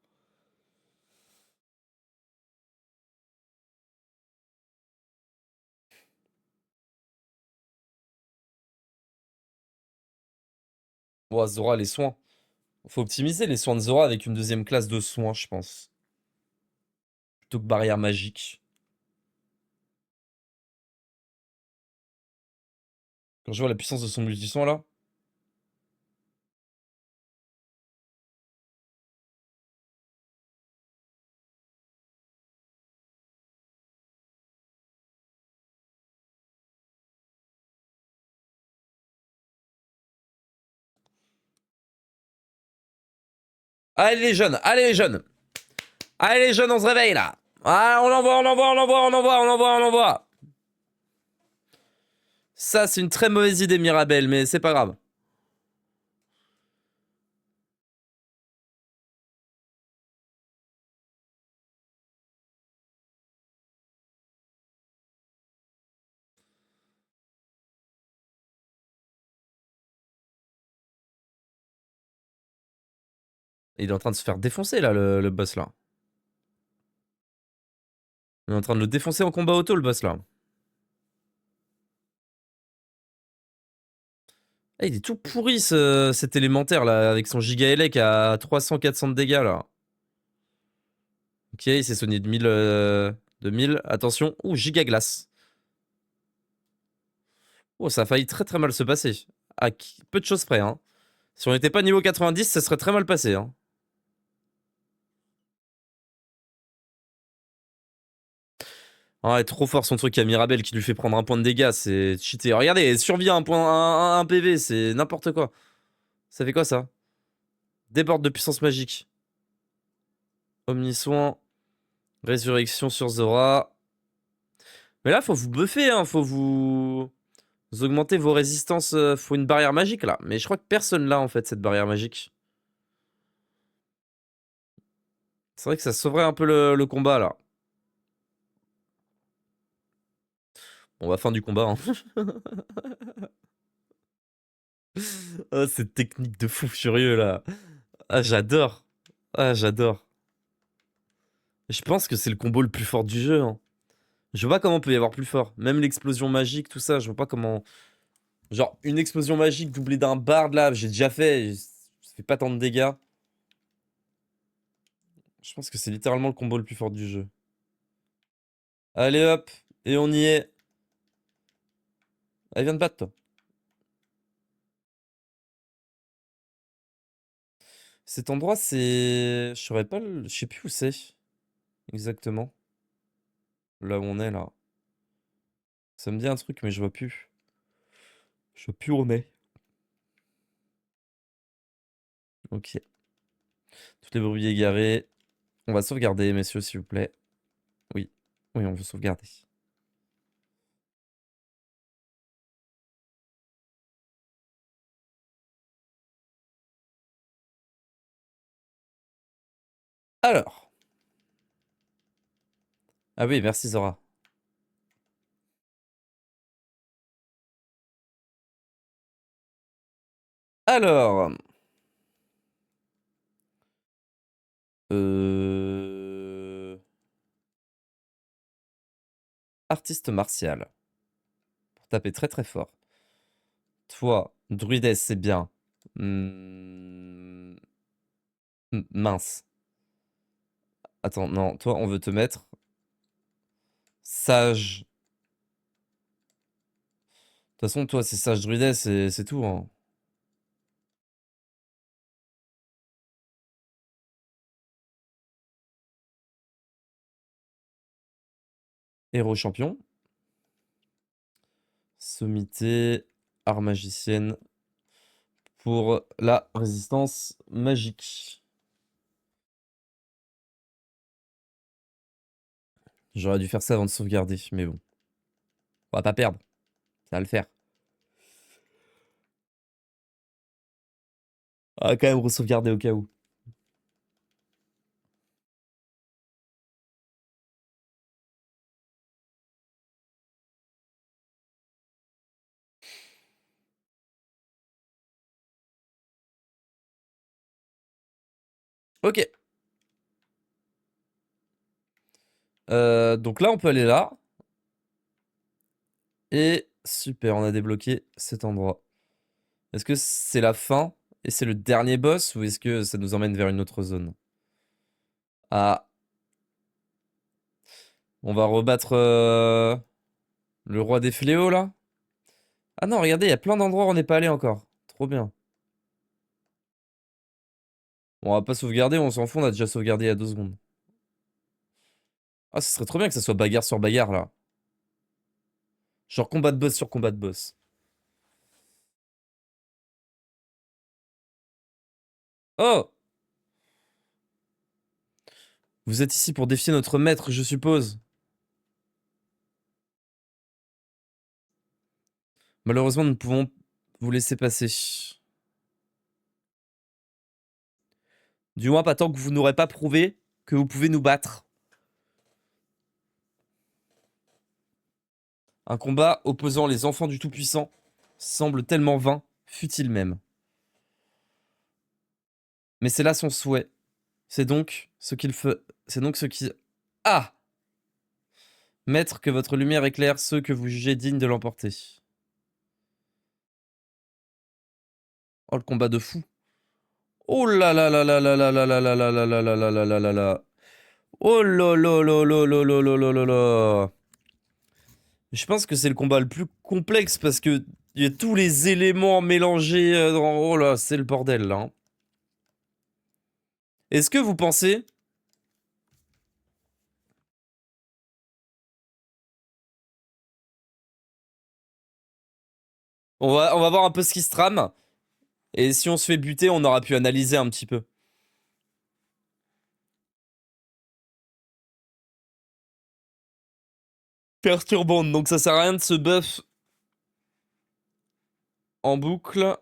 Bon, Zora, les soins. Faut optimiser les soins de Zora avec une deuxième classe de soins, je pense. Plutôt que barrière magique. Quand je vois la puissance de son multi-son là. Allez les jeunes, allez les jeunes. Allez les jeunes, on se réveille là. Ah, on envoie, on envoie, on envoie, on envoie, on envoie, on envoie. Ça, c'est une très mauvaise idée, Mirabel, mais c'est pas grave. Il est en train de se faire défoncer là, le boss là. Il est en train de le défoncer en combat auto, le boss là. Ah, il est tout pourri cet élémentaire là, avec son giga elec à 300-400 de dégâts là. Ok, il s'est soigné de 1000. De 1000. Attention. Ouh, giga glace. Oh, ça a failli très très mal se passer. À peu de choses près, hein. Si on n'était pas niveau 90, ça serait très mal passé, hein. Ah, trop fort son truc à Mirabel qui lui fait prendre un point de dégâts, c'est cheaté. Regardez, elle survit à un point, un PV, c'est n'importe quoi. Ça fait quoi ça? Déborde de puissance magique. Omnisoin. Résurrection sur Zora. Mais là, faut vous buffer, hein. Faut vous augmenter vos résistances. Faut une barrière magique là. Mais je crois que personne l'a en fait, cette barrière magique. C'est vrai que ça sauverait un peu le combat là. On va fin du combat, hein. Oh, cette technique de fou furieux là. Ah, j'adore. Ah, j'adore. Je pense que c'est le combo le plus fort du jeu, hein. Je vois pas comment il peut y avoir plus fort. Même l'explosion magique, tout ça, je vois pas comment. Genre, une explosion magique doublée d'un bard là, j'ai déjà fait. Ça fait pas tant de dégâts. Je pense que c'est littéralement le combo le plus fort du jeu. Allez hop, et on y est. Elle vient de battre, toi. Cet endroit, c'est. Je saurais pas. Je sais plus où c'est. Exactement. Là où on est, là. Ça me dit un truc, mais je vois plus. Je vois plus où on est. Ok. Toutes les brebis égarées. On va sauvegarder, messieurs, s'il vous plaît. Oui. Oui, on veut sauvegarder. Alors. Ah oui, merci Zora. Alors. Artiste martial. Pour taper très très fort. Toi, druidesse, c'est bien. Hmm, mince. Attends, non, toi, on veut te mettre sage. De toute façon, toi, c'est sage druidesse et c'est tout, hein. Héros champion. Sommité. Art magicienne. Pour la résistance magique. J'aurais dû faire ça avant de sauvegarder, mais bon. On va pas perdre. Ça va le faire. On va quand même re-sauvegarder au cas où. Ok. Donc là, on peut aller là. Et super, on a débloqué cet endroit. Est-ce que c'est la fin et c'est le dernier boss ou est-ce que ça nous emmène vers une autre zone? Ah, on va rebattre le roi des fléaux là? Ah non, regardez, il y a plein d'endroits où on n'est pas allé encore. Trop bien. Bon, on va pas sauvegarder, on s'en fout, on a déjà sauvegardé il y a 2 secondes. Ah, ce serait trop bien que ça soit bagarre sur bagarre, là. Genre combat de boss sur combat de boss. Oh! Vous êtes ici pour défier notre maître, je suppose. Malheureusement, nous ne pouvons vous laisser passer. Du moins, pas tant que vous n'aurez pas prouvé que vous pouvez nous battre. Un combat opposant les enfants du Tout-Puissant semble tellement vain, futile même. Mais c'est là son souhait. C'est donc ce qu'il fait. C'est donc ce qui. Ah! Maître, que votre lumière éclaire ceux que vous jugez dignes de l'emporter. Oh, le combat de fou. Oh là là là là là là là là là là là là là là là là là là. Oh là là là là là là là là là là. Je pense que c'est le combat le plus complexe parce que il y a tous les éléments mélangés dans... Oh là, c'est le bordel là, hein. Est-ce que vous pensez... On va voir un peu ce qui se trame. Et si on se fait buter, on aura pu analyser un petit peu. Perturbante, donc ça sert à rien de se buff en boucle.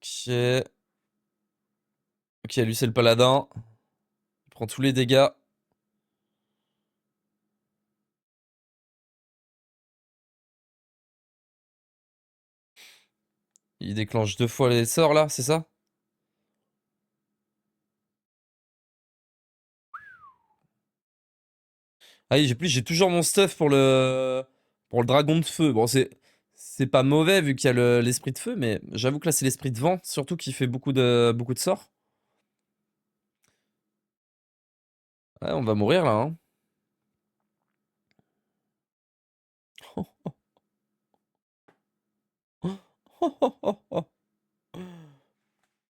Ok. Ok, lui c'est le paladin. Il prend tous les dégâts. Il déclenche 2 fois les sorts là, c'est ça? Ah oui, j'ai toujours mon stuff pour le dragon de feu. Bon, c'est pas mauvais vu qu'il y a l'esprit de feu, mais j'avoue que là c'est l'esprit de vent, surtout qui fait beaucoup de sorts. Ouais, on va mourir là, hein.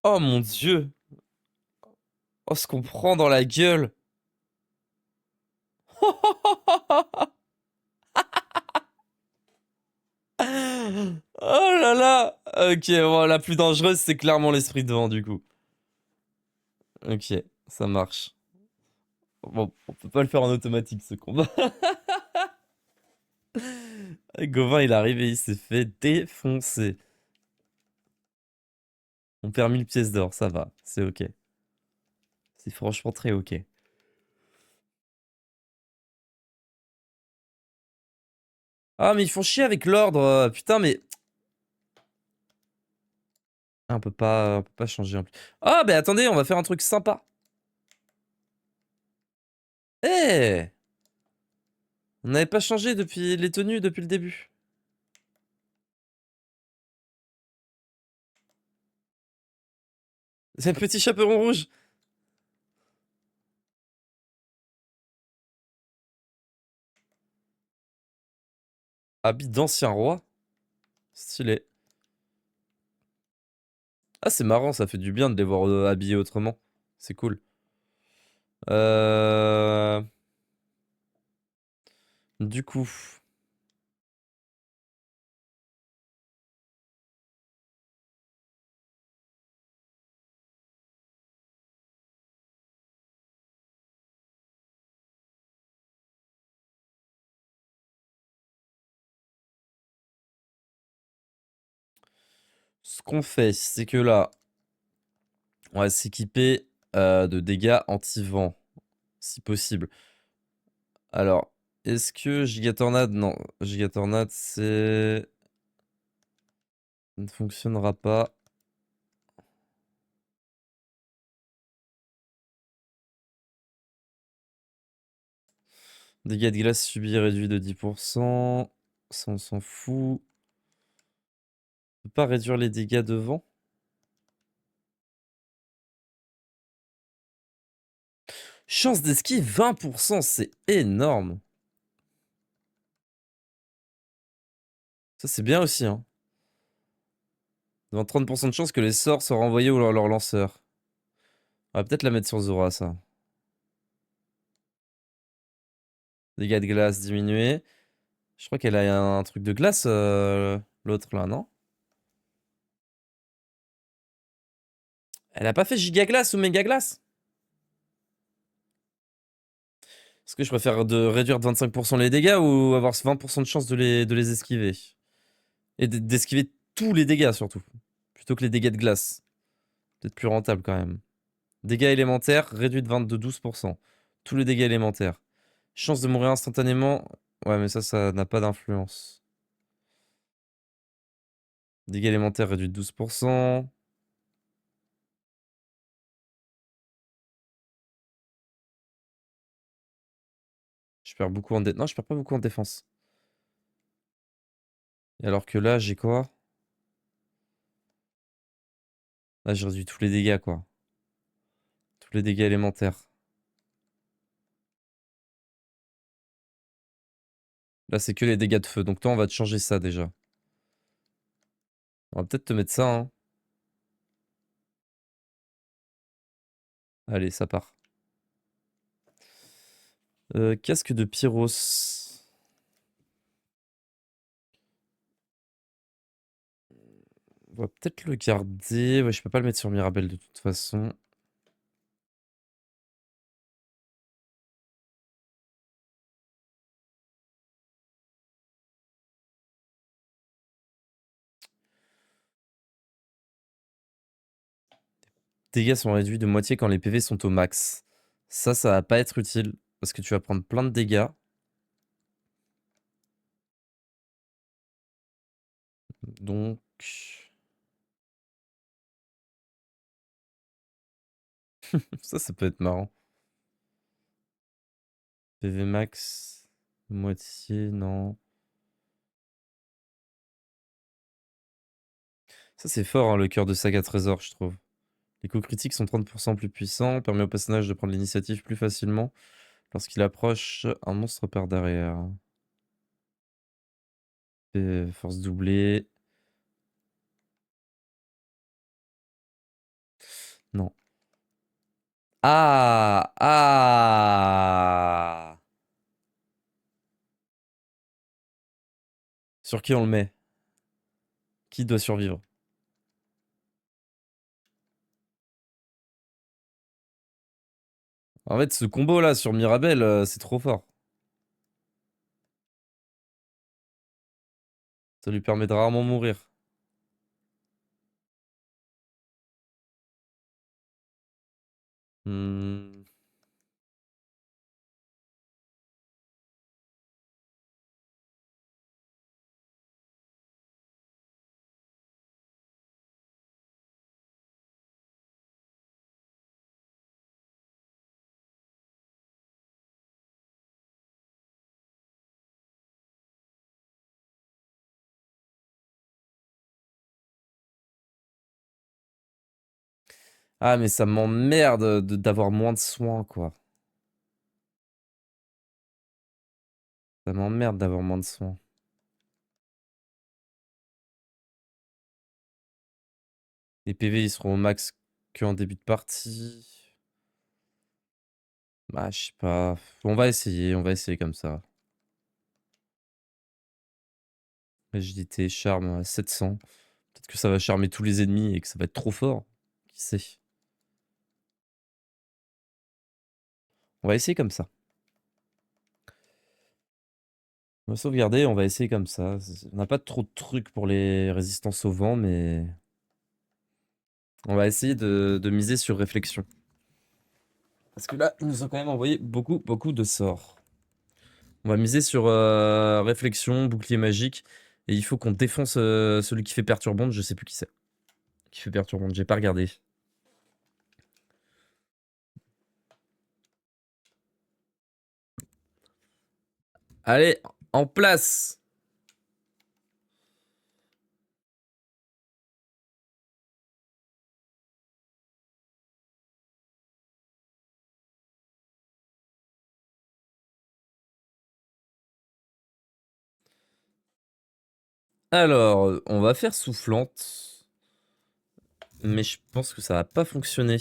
Oh mon dieu! Oh, ce qu'on prend dans la gueule! Oh là là! Ok, bon, la plus dangereuse, c'est clairement l'esprit de vent, du coup. Ok, ça marche. Bon, on peut pas le faire en automatique, ce combat. Gauvin, il est arrivé, il s'est fait défoncer. On perd 1000 pièces d'or, ça va, c'est ok. C'est franchement très ok. Ah, mais ils font chier avec l'ordre, putain, mais... Ah, on peut pas changer en plus. Ah, bah attendez, on va faire un truc sympa. Eh! On n'avait pas changé depuis les tenues depuis le début. C'est un petit chaperon rouge. Habit d'ancien roi. Stylé. Ah, c'est marrant, ça fait du bien de les voir habillés autrement. C'est cool. Euh... Du coup, ce qu'on fait, c'est que là, on va s'équiper de dégâts anti-vent, si possible. Alors, est-ce que Gigatornade... Non, Gigatornade, c'est... Ça ne fonctionnera pas. Dégâts de glace subis réduits de 10%. Ça, on s'en fout. On peut pas réduire les dégâts de vent? Chance d'esquive 20%, c'est énorme. Ça, c'est bien aussi, hein. Devant 30% de chance que les sorts soient renvoyés ou leur lanceur. On va peut-être la mettre sur Zora, ça. Dégâts de glace diminués. Je crois qu'elle a un truc de glace, l'autre là, non? Elle a pas fait giga glace ou méga glace? Est-ce que je préfère réduire de 25% les dégâts ou avoir 20% de chance de les esquiver? Et d'esquiver tous les dégâts surtout. Plutôt que les dégâts de glace. Peut-être plus rentable quand même. Dégâts élémentaires, réduit de 12%. Tous les dégâts élémentaires. Chance de mourir instantanément. Ouais, mais ça n'a pas d'influence. Dégâts élémentaires réduit de 12%. Je perds beaucoup en défense. Non, je perds pas beaucoup en défense. Et alors que là, j'ai quoi? Là, j'ai réduit tous les dégâts, quoi. Tous les dégâts élémentaires. Là, c'est que les dégâts de feu. Donc toi, on va te changer ça déjà. On va peut-être te mettre ça, hein. Allez, ça part. Casque de Pyros. On va peut-être le garder. Ouais, je peux pas le mettre sur Mirabelle de toute façon. Dégâts sont réduits de moitié quand les PV sont au max. Ça va pas être utile. Parce que tu vas prendre plein de dégâts. Donc... ça peut être marrant. PV max... Moitié, non. Ça, c'est fort, hein, le cœur de saga trésor, je trouve. Les coups critiques sont 30% plus puissants, permet au personnage de prendre l'initiative plus facilement lorsqu'il approche un monstre par derrière. Et force doublée. Non. Ah! Ah! Sur qui on le met? Qui doit survivre? En fait, ce combo là sur Mirabelle, c'est trop fort. Ça lui permet de rarement mourir. Hmm. Ah, mais ça m'emmerde d'avoir moins de soins, quoi. Ça m'emmerde d'avoir moins de soins. Les PV, ils seront au max qu'en début de partie. Bah, je sais pas. On va essayer comme ça. Agilité, charme à 700. Peut-être que ça va charmer tous les ennemis et que ça va être trop fort. Qui sait? On va essayer comme ça. On va sauvegarder, on va essayer comme ça. On n'a pas trop de trucs pour les résistances au vent, mais on va essayer de miser sur réflexion. Parce que là, ils nous ont quand même envoyé beaucoup de sorts. On va miser sur réflexion, bouclier magique. Et il faut qu'on défonce celui qui fait perturbante. Je sais plus qui c'est. Qui fait perturbante, j'ai pas regardé. Allez, en place! Alors, on va faire soufflante. Mais je pense que ça va pas fonctionner.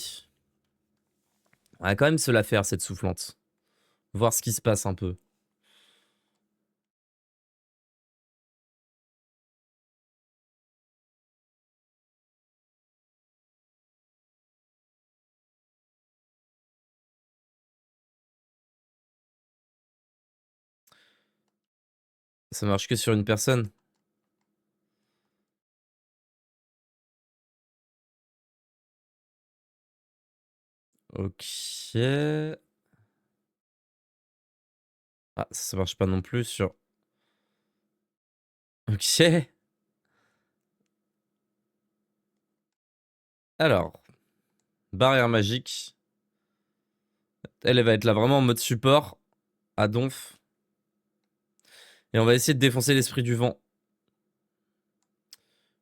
On va quand même se la faire, cette soufflante. Voir ce qui se passe un peu. Ça marche que sur une personne. Ok. Ah, ça marche pas non plus sur... Ok. Alors, barrière magique. Elle va être là vraiment en mode support. À donf. Et on va essayer de défoncer l'esprit du vent.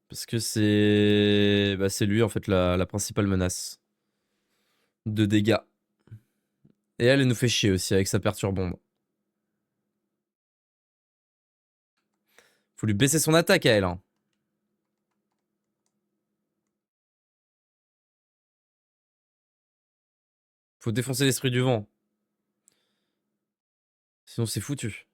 Parce que c'est... Bah, c'est lui, en fait, la principale menace. De dégâts. Et elle nous fait chier aussi avec sa perturbombe. Faut lui baisser son attaque à elle, hein. Faut défoncer l'esprit du vent. Sinon c'est foutu.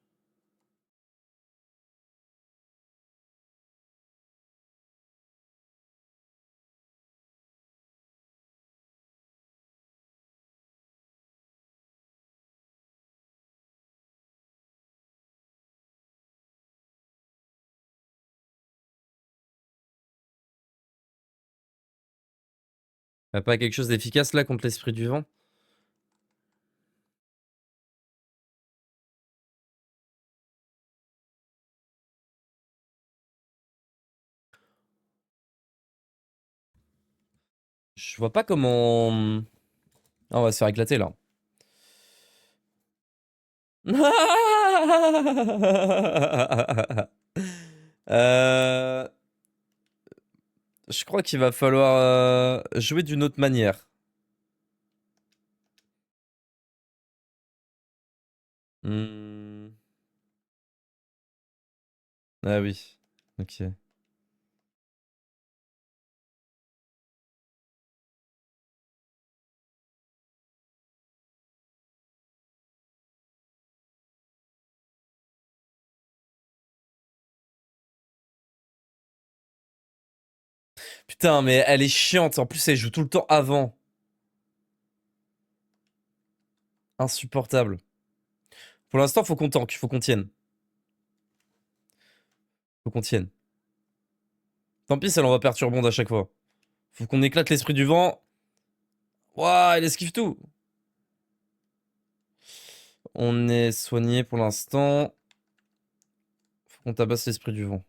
Y'a pas quelque chose d'efficace là contre l'esprit du vent? Je vois pas comment... Ah, on va se faire éclater là. Euh, Je crois qu'il va falloir jouer d'une autre manière. Hmm. Ah oui. Ok. Putain, mais elle est chiante. En plus, elle joue tout le temps avant. Insupportable. Pour l'instant, faut qu'on tank. Faut qu'on tienne. Faut qu'on tienne. Tant pis, ça l'envoie perturbande à chaque fois. Faut qu'on éclate l'esprit du vent. Waouh, elle esquive tout. On est soigné pour l'instant. Faut qu'on tabasse l'esprit du vent.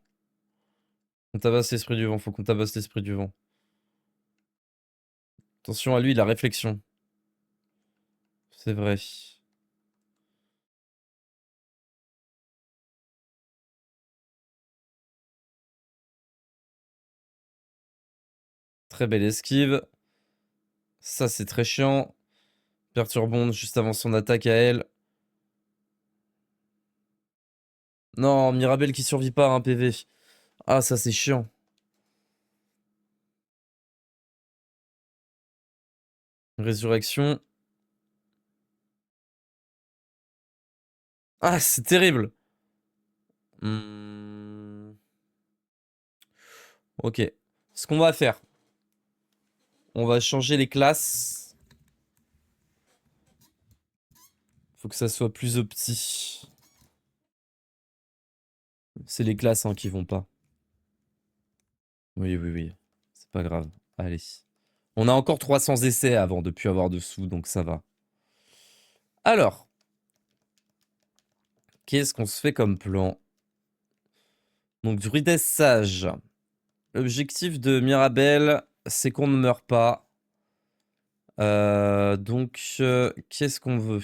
On tabasse l'esprit du vent. Faut qu'on tabasse l'esprit du vent. Attention à lui, la réflexion. C'est vrai. Très belle esquive. Ça, c'est très chiant. Perturbonde juste avant son attaque à elle. Non, Mirabelle qui survit pas à un PV. Ah, ça, c'est chiant. Résurrection. Ah, c'est terrible. Hmm. Ok. Ce qu'on va faire, on va changer les classes. Faut que ça soit plus opti. C'est les classes hein, qui vont pas. Oui, oui, oui. C'est pas grave. Allez. On a encore 300 essais avant de plus avoir de sous, donc ça va. Alors, qu'est-ce qu'on se fait comme plan? Donc, druidesse sage. L'objectif de Mirabelle, c'est qu'on ne meure pas. Qu'est-ce qu'on veut?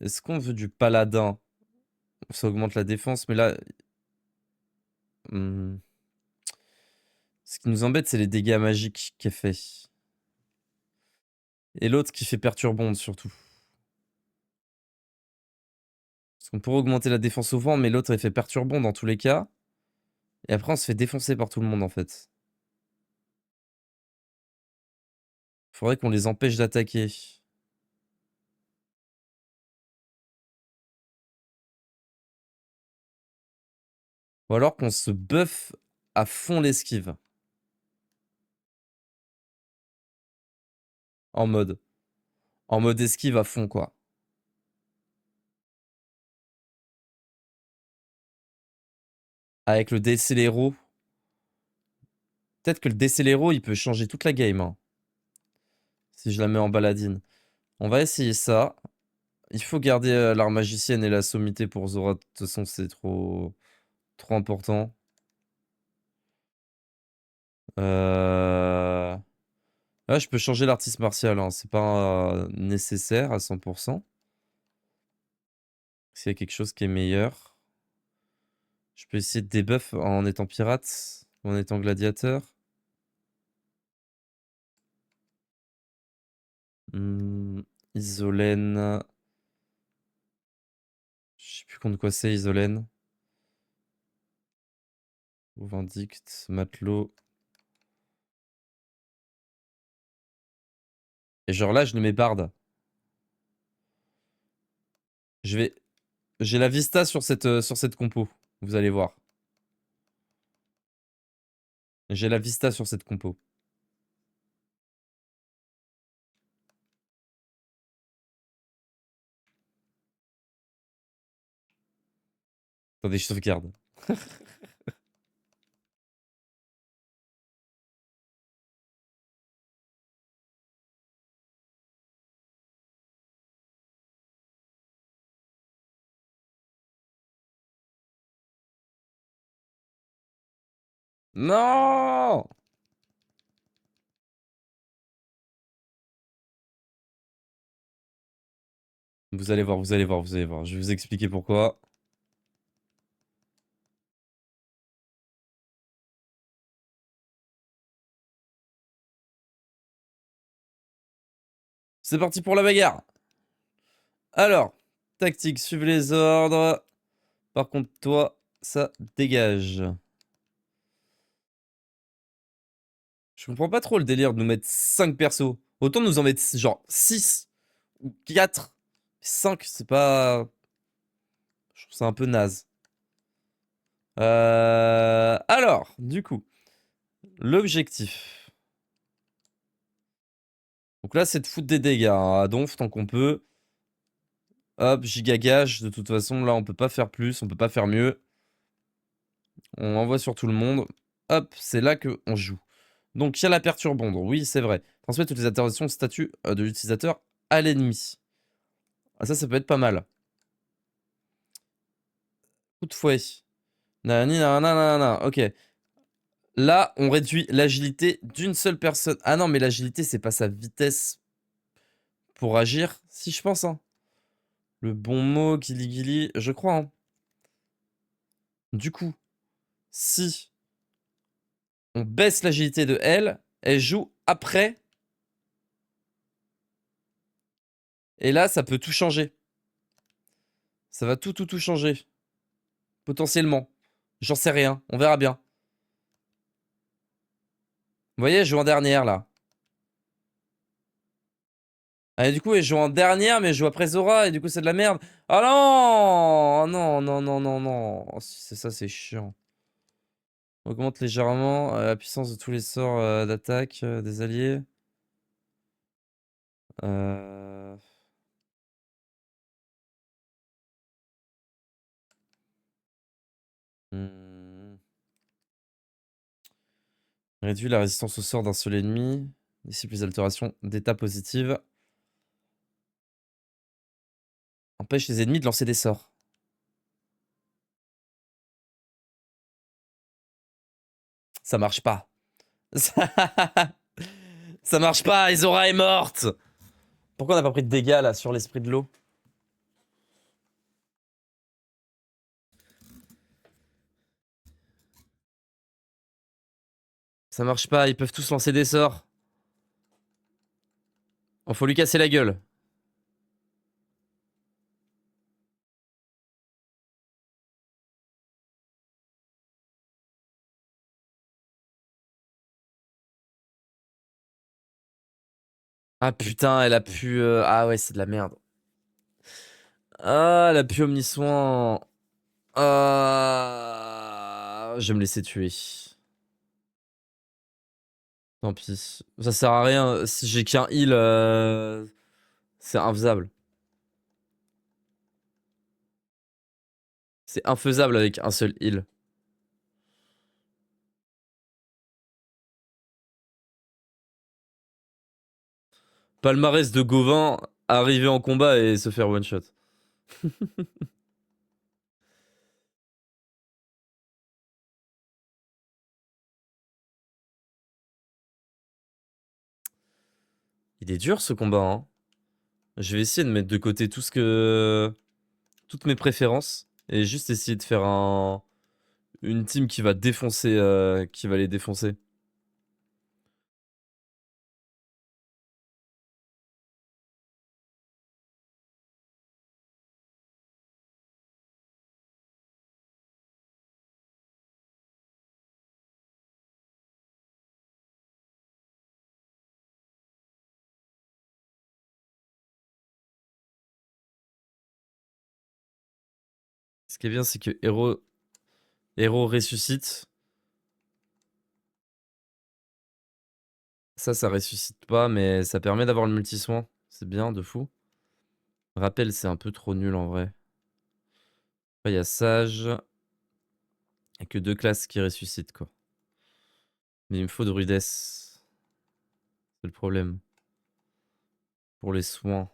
Est-ce qu'on veut du paladin? Ça augmente la défense, mais là... hmm, ce qui nous embête, c'est les dégâts magiques qu'elle fait. Et l'autre qui fait perturbante, surtout. On pourrait augmenter la défense au vent, mais l'autre effet perturbant dans tous les cas. Et après, on se fait défoncer par tout le monde en fait. Faudrait qu'on les empêche d'attaquer. Ou alors qu'on se buff à fond l'esquive. En mode. En mode esquive à fond, quoi. Avec le décéléro. Peut-être que le décéléro, il peut changer toute la game. Hein, si je la mets en baladine. On va essayer ça. Il faut garder l'art magicienne et la sommité pour Zora. De toute façon, c'est trop important. Là, je peux changer l'artiste martial. Hein. C'est pas nécessaire à 100%. S'il y a quelque chose qui est meilleur. Je peux essayer de debuff en étant pirate ou en étant gladiateur. Isolène. Je sais plus contre quoi c'est, Isolène. Ou Vindicte, matelot. Et genre là, je le mets barde. J'ai la vista sur cette compo. Vous allez voir. J'ai la vista sur cette compo. Attendez, je sauvegarde. Non! Vous allez voir, vous allez voir, vous allez voir. Je vais vous expliquer pourquoi. C'est parti pour la bagarre. Alors, tactique, suivez les ordres. Par contre, toi, ça dégage. Je comprends pas trop le délire de nous mettre 5 persos. Autant nous en mettre genre 6 ou 4. 5, c'est pas... Je trouve ça un peu naze. Alors, du coup, l'objectif. Donc là, c'est de foutre des dégâts hein, à donf tant qu'on peut. Hop, giga gage. De toute façon, là, on peut pas faire plus, on peut pas faire mieux. On envoie sur tout le monde. Hop, c'est là qu'on joue. Donc, il y a la perturbante. Oui, c'est vrai. Transmet toutes les interactions de statut de l'utilisateur à l'ennemi. Ah, ça peut être pas mal. Coup de fouet. Nani, nanana, ok. Là, on réduit l'agilité d'une seule personne. Ah non, mais l'agilité, c'est pas sa vitesse pour agir, si je pense. Hein. Le bon mot, Gili, je crois. Hein. Du coup, si on baisse l'agilité de elle, elle joue après. Et là, ça peut tout changer. Ça va tout changer. Potentiellement. J'en sais rien. On verra bien. Vous voyez, elle joue en dernière, là. Et du coup, elle joue en dernière, mais elle joue après Zora, et du coup, c'est de la merde. Ah non! Oh non, non, non, non, non. Oh, si c'est ça, c'est chiant. Augmente légèrement la puissance de tous les sorts d'attaque des alliés. Euh... hmm. Réduit la résistance au sort d'un seul ennemi. Dissipe les altérations d'état positives. Empêche les ennemis de lancer des sorts. Ça marche pas. Ça marche pas, Izora est morte. Pourquoi on n'a pas pris de dégâts là sur l'esprit de l'eau? Ça marche pas, ils peuvent tous lancer des sorts. Oh, faut lui casser la gueule. Ah putain, elle a pu... Ah ouais, c'est de la merde. Ah, elle a pu Omnisoin. Ah... Je vais me laisser tuer. Tant pis. Ça sert à rien. Si j'ai qu'un heal, c'est infaisable. C'est infaisable avec un seul heal. Palmarès de Gauvin, arriver en combat et se faire one shot. Il est dur ce combat, hein. Je vais essayer de mettre de côté tout ce que... toutes mes préférences et juste essayer de faire une team qui va défoncer, qui va les défoncer. Ce qui est bien, c'est que Hero ressuscite. Ça ressuscite pas, mais ça permet d'avoir le multi-soin. C'est bien, de fou. Rappel, c'est un peu trop nul en vrai. Après, il y a Sage. Il n'y a que deux classes qui ressuscitent, quoi. Mais il me faut de rudesse. C'est le problème. Pour les soins.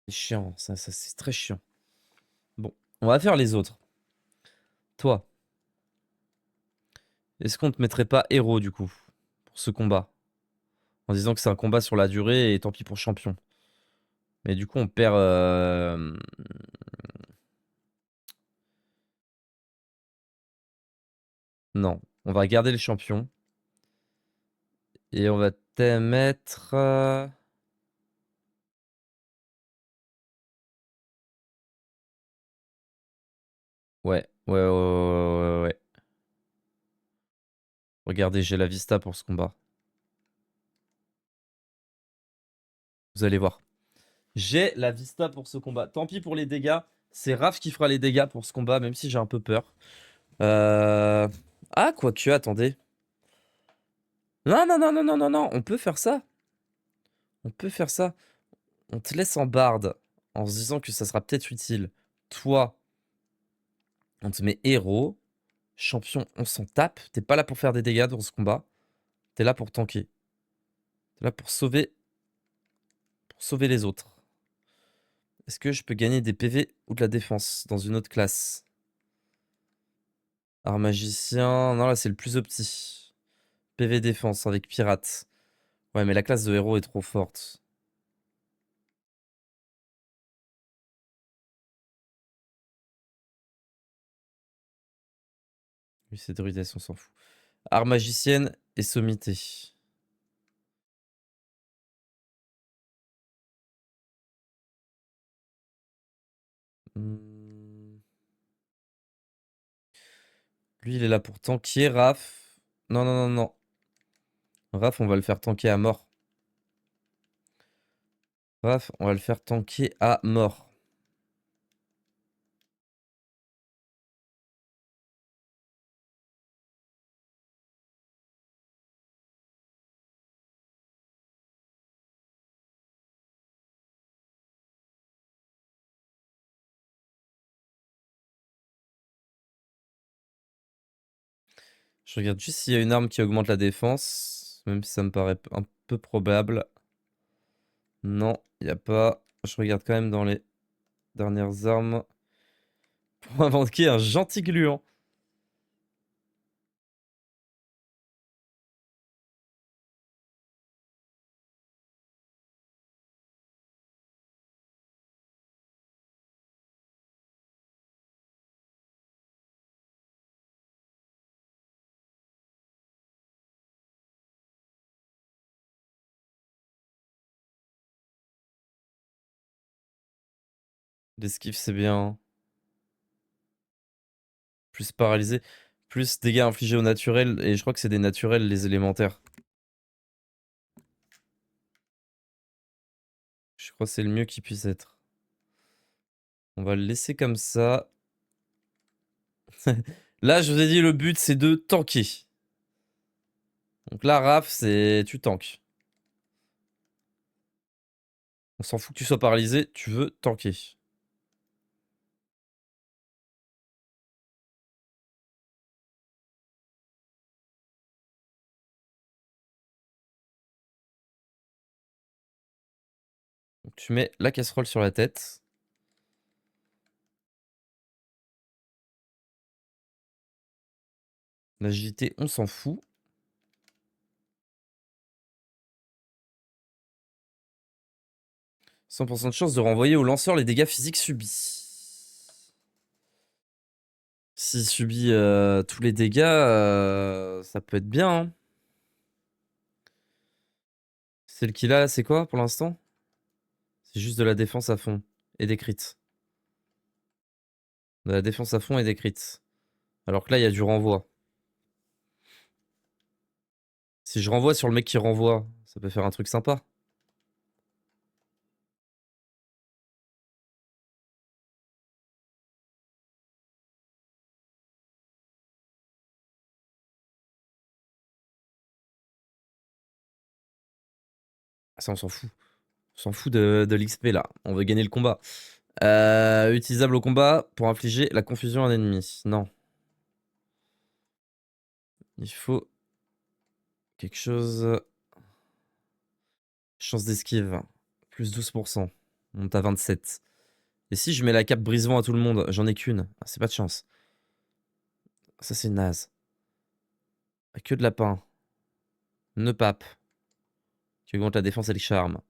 C'est chiant, ça c'est très chiant. Bon, on va faire les autres. Toi, est-ce qu'on te mettrait pas héros du coup pour ce combat? En disant que c'est un combat sur la durée et tant pis pour champion. Mais du coup, on perd. Non, on va garder le champion. Et on va te mettre. Ouais. Regardez, j'ai la vista pour ce combat. Vous allez voir. J'ai la vista pour ce combat. Tant pis pour les dégâts. C'est Raph qui fera les dégâts pour ce combat, même si j'ai un peu peur. Euh... Ah, quoique, attendez. Non. On peut faire ça. On peut faire ça. On te laisse en barde en se disant que ça sera peut-être utile. Toi, on te met héros. Champion, on s'en tape. T'es pas là pour faire des dégâts dans ce combat. T'es là pour tanker. T'es là pour sauver les autres. Est-ce que je peux gagner des PV ou de la défense dans une autre classe? Art magicien. Non, là, c'est le plus opti. PV défense avec pirate. Ouais, mais la classe de héros est trop forte. Oui, c'est druidesse, on s'en fout. Art magicienne et sommité. Hmm. Lui, il est là pour tanker. Raph. Non. Raph, on va le faire tanker à mort. Raph, on va le faire tanker à mort. Je regarde juste s'il y a une arme qui augmente la défense. Même si ça me paraît un peu probable. Non, il n'y a pas. Je regarde quand même dans les dernières armes. Pour invoquer un gentil gluant. L'esquive, c'est bien. Plus paralysé. Plus dégâts infligés au naturel. Et je crois que c'est des naturels, les élémentaires. crois que c'est le mieux qui puisse être. On va le laisser comme ça. Là, je vous ai dit, le but, c'est de tanker. Donc là, Raph, c'est tu tankes. On s'en fout que tu sois paralysé, tu veux tanker. Donc tu mets la casserole sur la tête. L'agilité, on s'en fout. 100% de chance de renvoyer au lanceur les dégâts physiques subis. S'il subit tous les dégâts, ça peut être bien, hein. Celle qu'il a, c'est quoi pour l'instant? C'est juste de la défense à fond et des crits. De la défense à fond et des crits. Alors que là, il y a du renvoi. Si je renvoie sur le mec qui renvoie, ça peut faire un truc sympa. Ça, on s'en fout. On s'en fout de l'XP là. On veut gagner le combat. Utilisable au combat pour infliger la confusion à un ennemi. Non. Il faut quelque chose. Chance d'esquive. Plus 12%. On monte à 27. Et si je mets la cape brise-vent à tout le monde, j'en ai qu'une. Ah, c'est pas de chance. Ça, c'est naze. Que de lapin. Ne pape. Qui augmente la défense et le charme.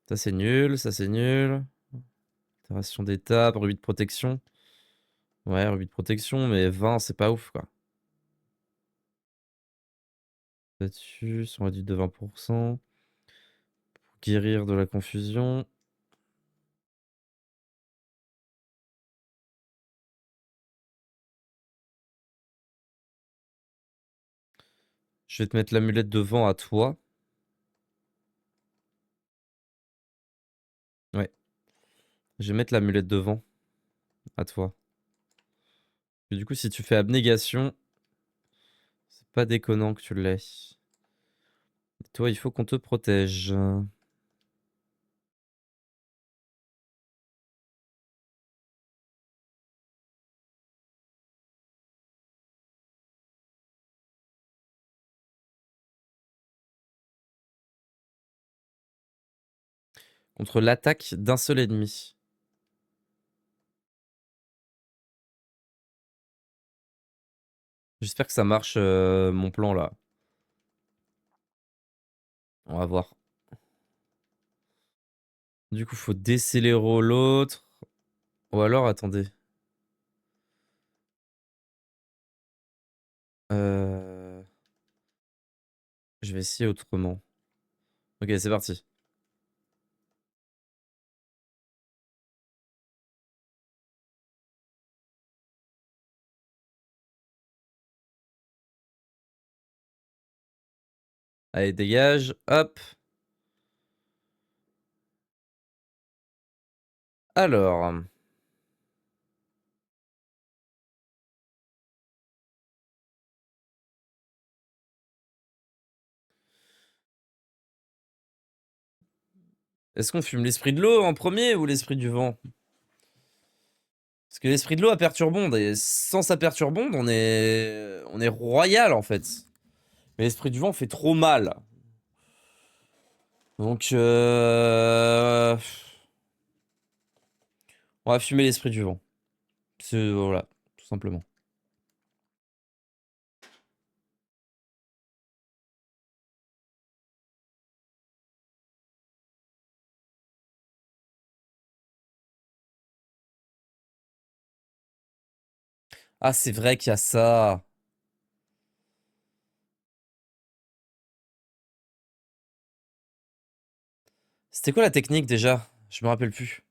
Ça, c'est nul. Ça, c'est nul. Altération d'étape. Rubis de protection. Ouais, rubis de protection, mais 20, c'est pas ouf, quoi. Là-dessus, on réduit de 20%. Pour guérir de la confusion. Je vais te mettre l'amulette de vent à toi. Ouais. Je vais mettre l'amulette de vent à toi. Et du coup, si tu fais abnégation, c'est pas déconnant que tu l'aies. Et toi, il faut qu'on te protège. Contre l'attaque d'un seul ennemi. J'espère que ça marche, mon plan là. On va voir. Du coup, faut décélérer l'autre. Ou alors, attendez. Euh... Je vais essayer autrement. Ok, c'est parti. Allez, dégage. Hop. Alors. Est-ce qu'on fume l'esprit de l'eau en premier ou l'esprit du vent? Parce que l'esprit de l'eau a perturbonde. Et sans sa perturbonde, on est royal en fait. Mais l'esprit du vent fait trop mal. Donc, on va fumer l'esprit du vent. Voilà, tout simplement. Ah, c'est vrai qu'il y a ça. C'était quoi la technique déjà? Je me rappelle plus.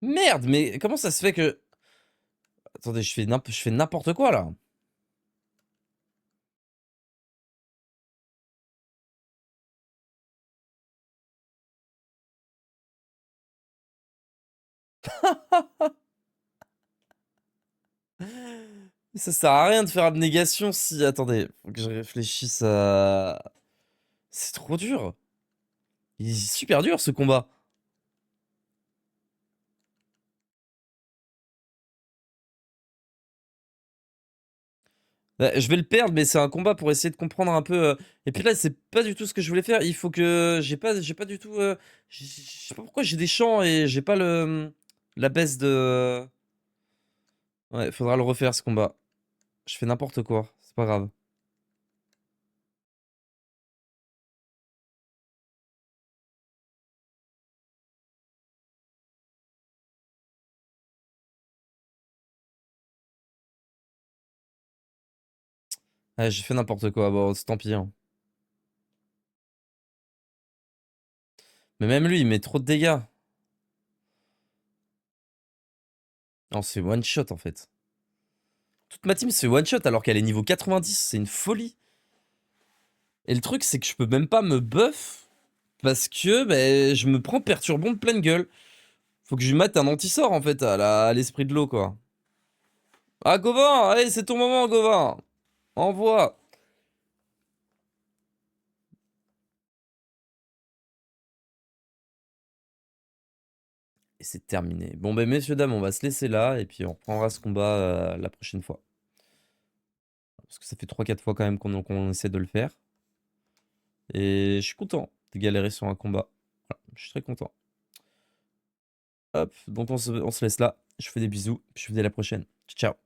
Merde, mais comment ça se fait que... Attendez, je fais n'importe quoi, là. Ça sert à rien de faire abnégation si... Attendez, faut que je réfléchisse à... C'est trop dur. Il est super dur, ce combat. Bah, je vais le perdre, mais c'est un combat pour essayer de comprendre un peu. Et puis là, c'est pas du tout ce que je voulais faire. Il faut que j'ai pas du tout. Je sais pas pourquoi j'ai des champs et j'ai pas la baisse de. Ouais, faudra le refaire ce combat. Je fais n'importe quoi, c'est pas grave. Ouais, j'ai fait n'importe quoi. Bon, tant pis, hein. Mais même lui, il met trop de dégâts. Non, c'est one shot en fait. Toute ma team c'est one shot alors qu'elle est niveau 90, c'est une folie. Et le truc, c'est que je peux même pas me buff parce que ben, je me prends perturbant de pleine gueule. Faut que je lui mette un anti-sort en fait à l'esprit de l'eau quoi. Ah Gauvin, allez c'est ton moment Gauvin. Envoie. Et c'est terminé. Bon ben messieurs dames, on va se laisser là et puis on reprendra ce combat la prochaine fois. Parce que ça fait 3-4 fois quand même qu'on essaie de le faire. Et je suis content de galérer sur un combat. Voilà, je suis très content. Hop, donc on se laisse là. Je vous fais des bisous, puis je vous dis à la prochaine. Ciao, ciao.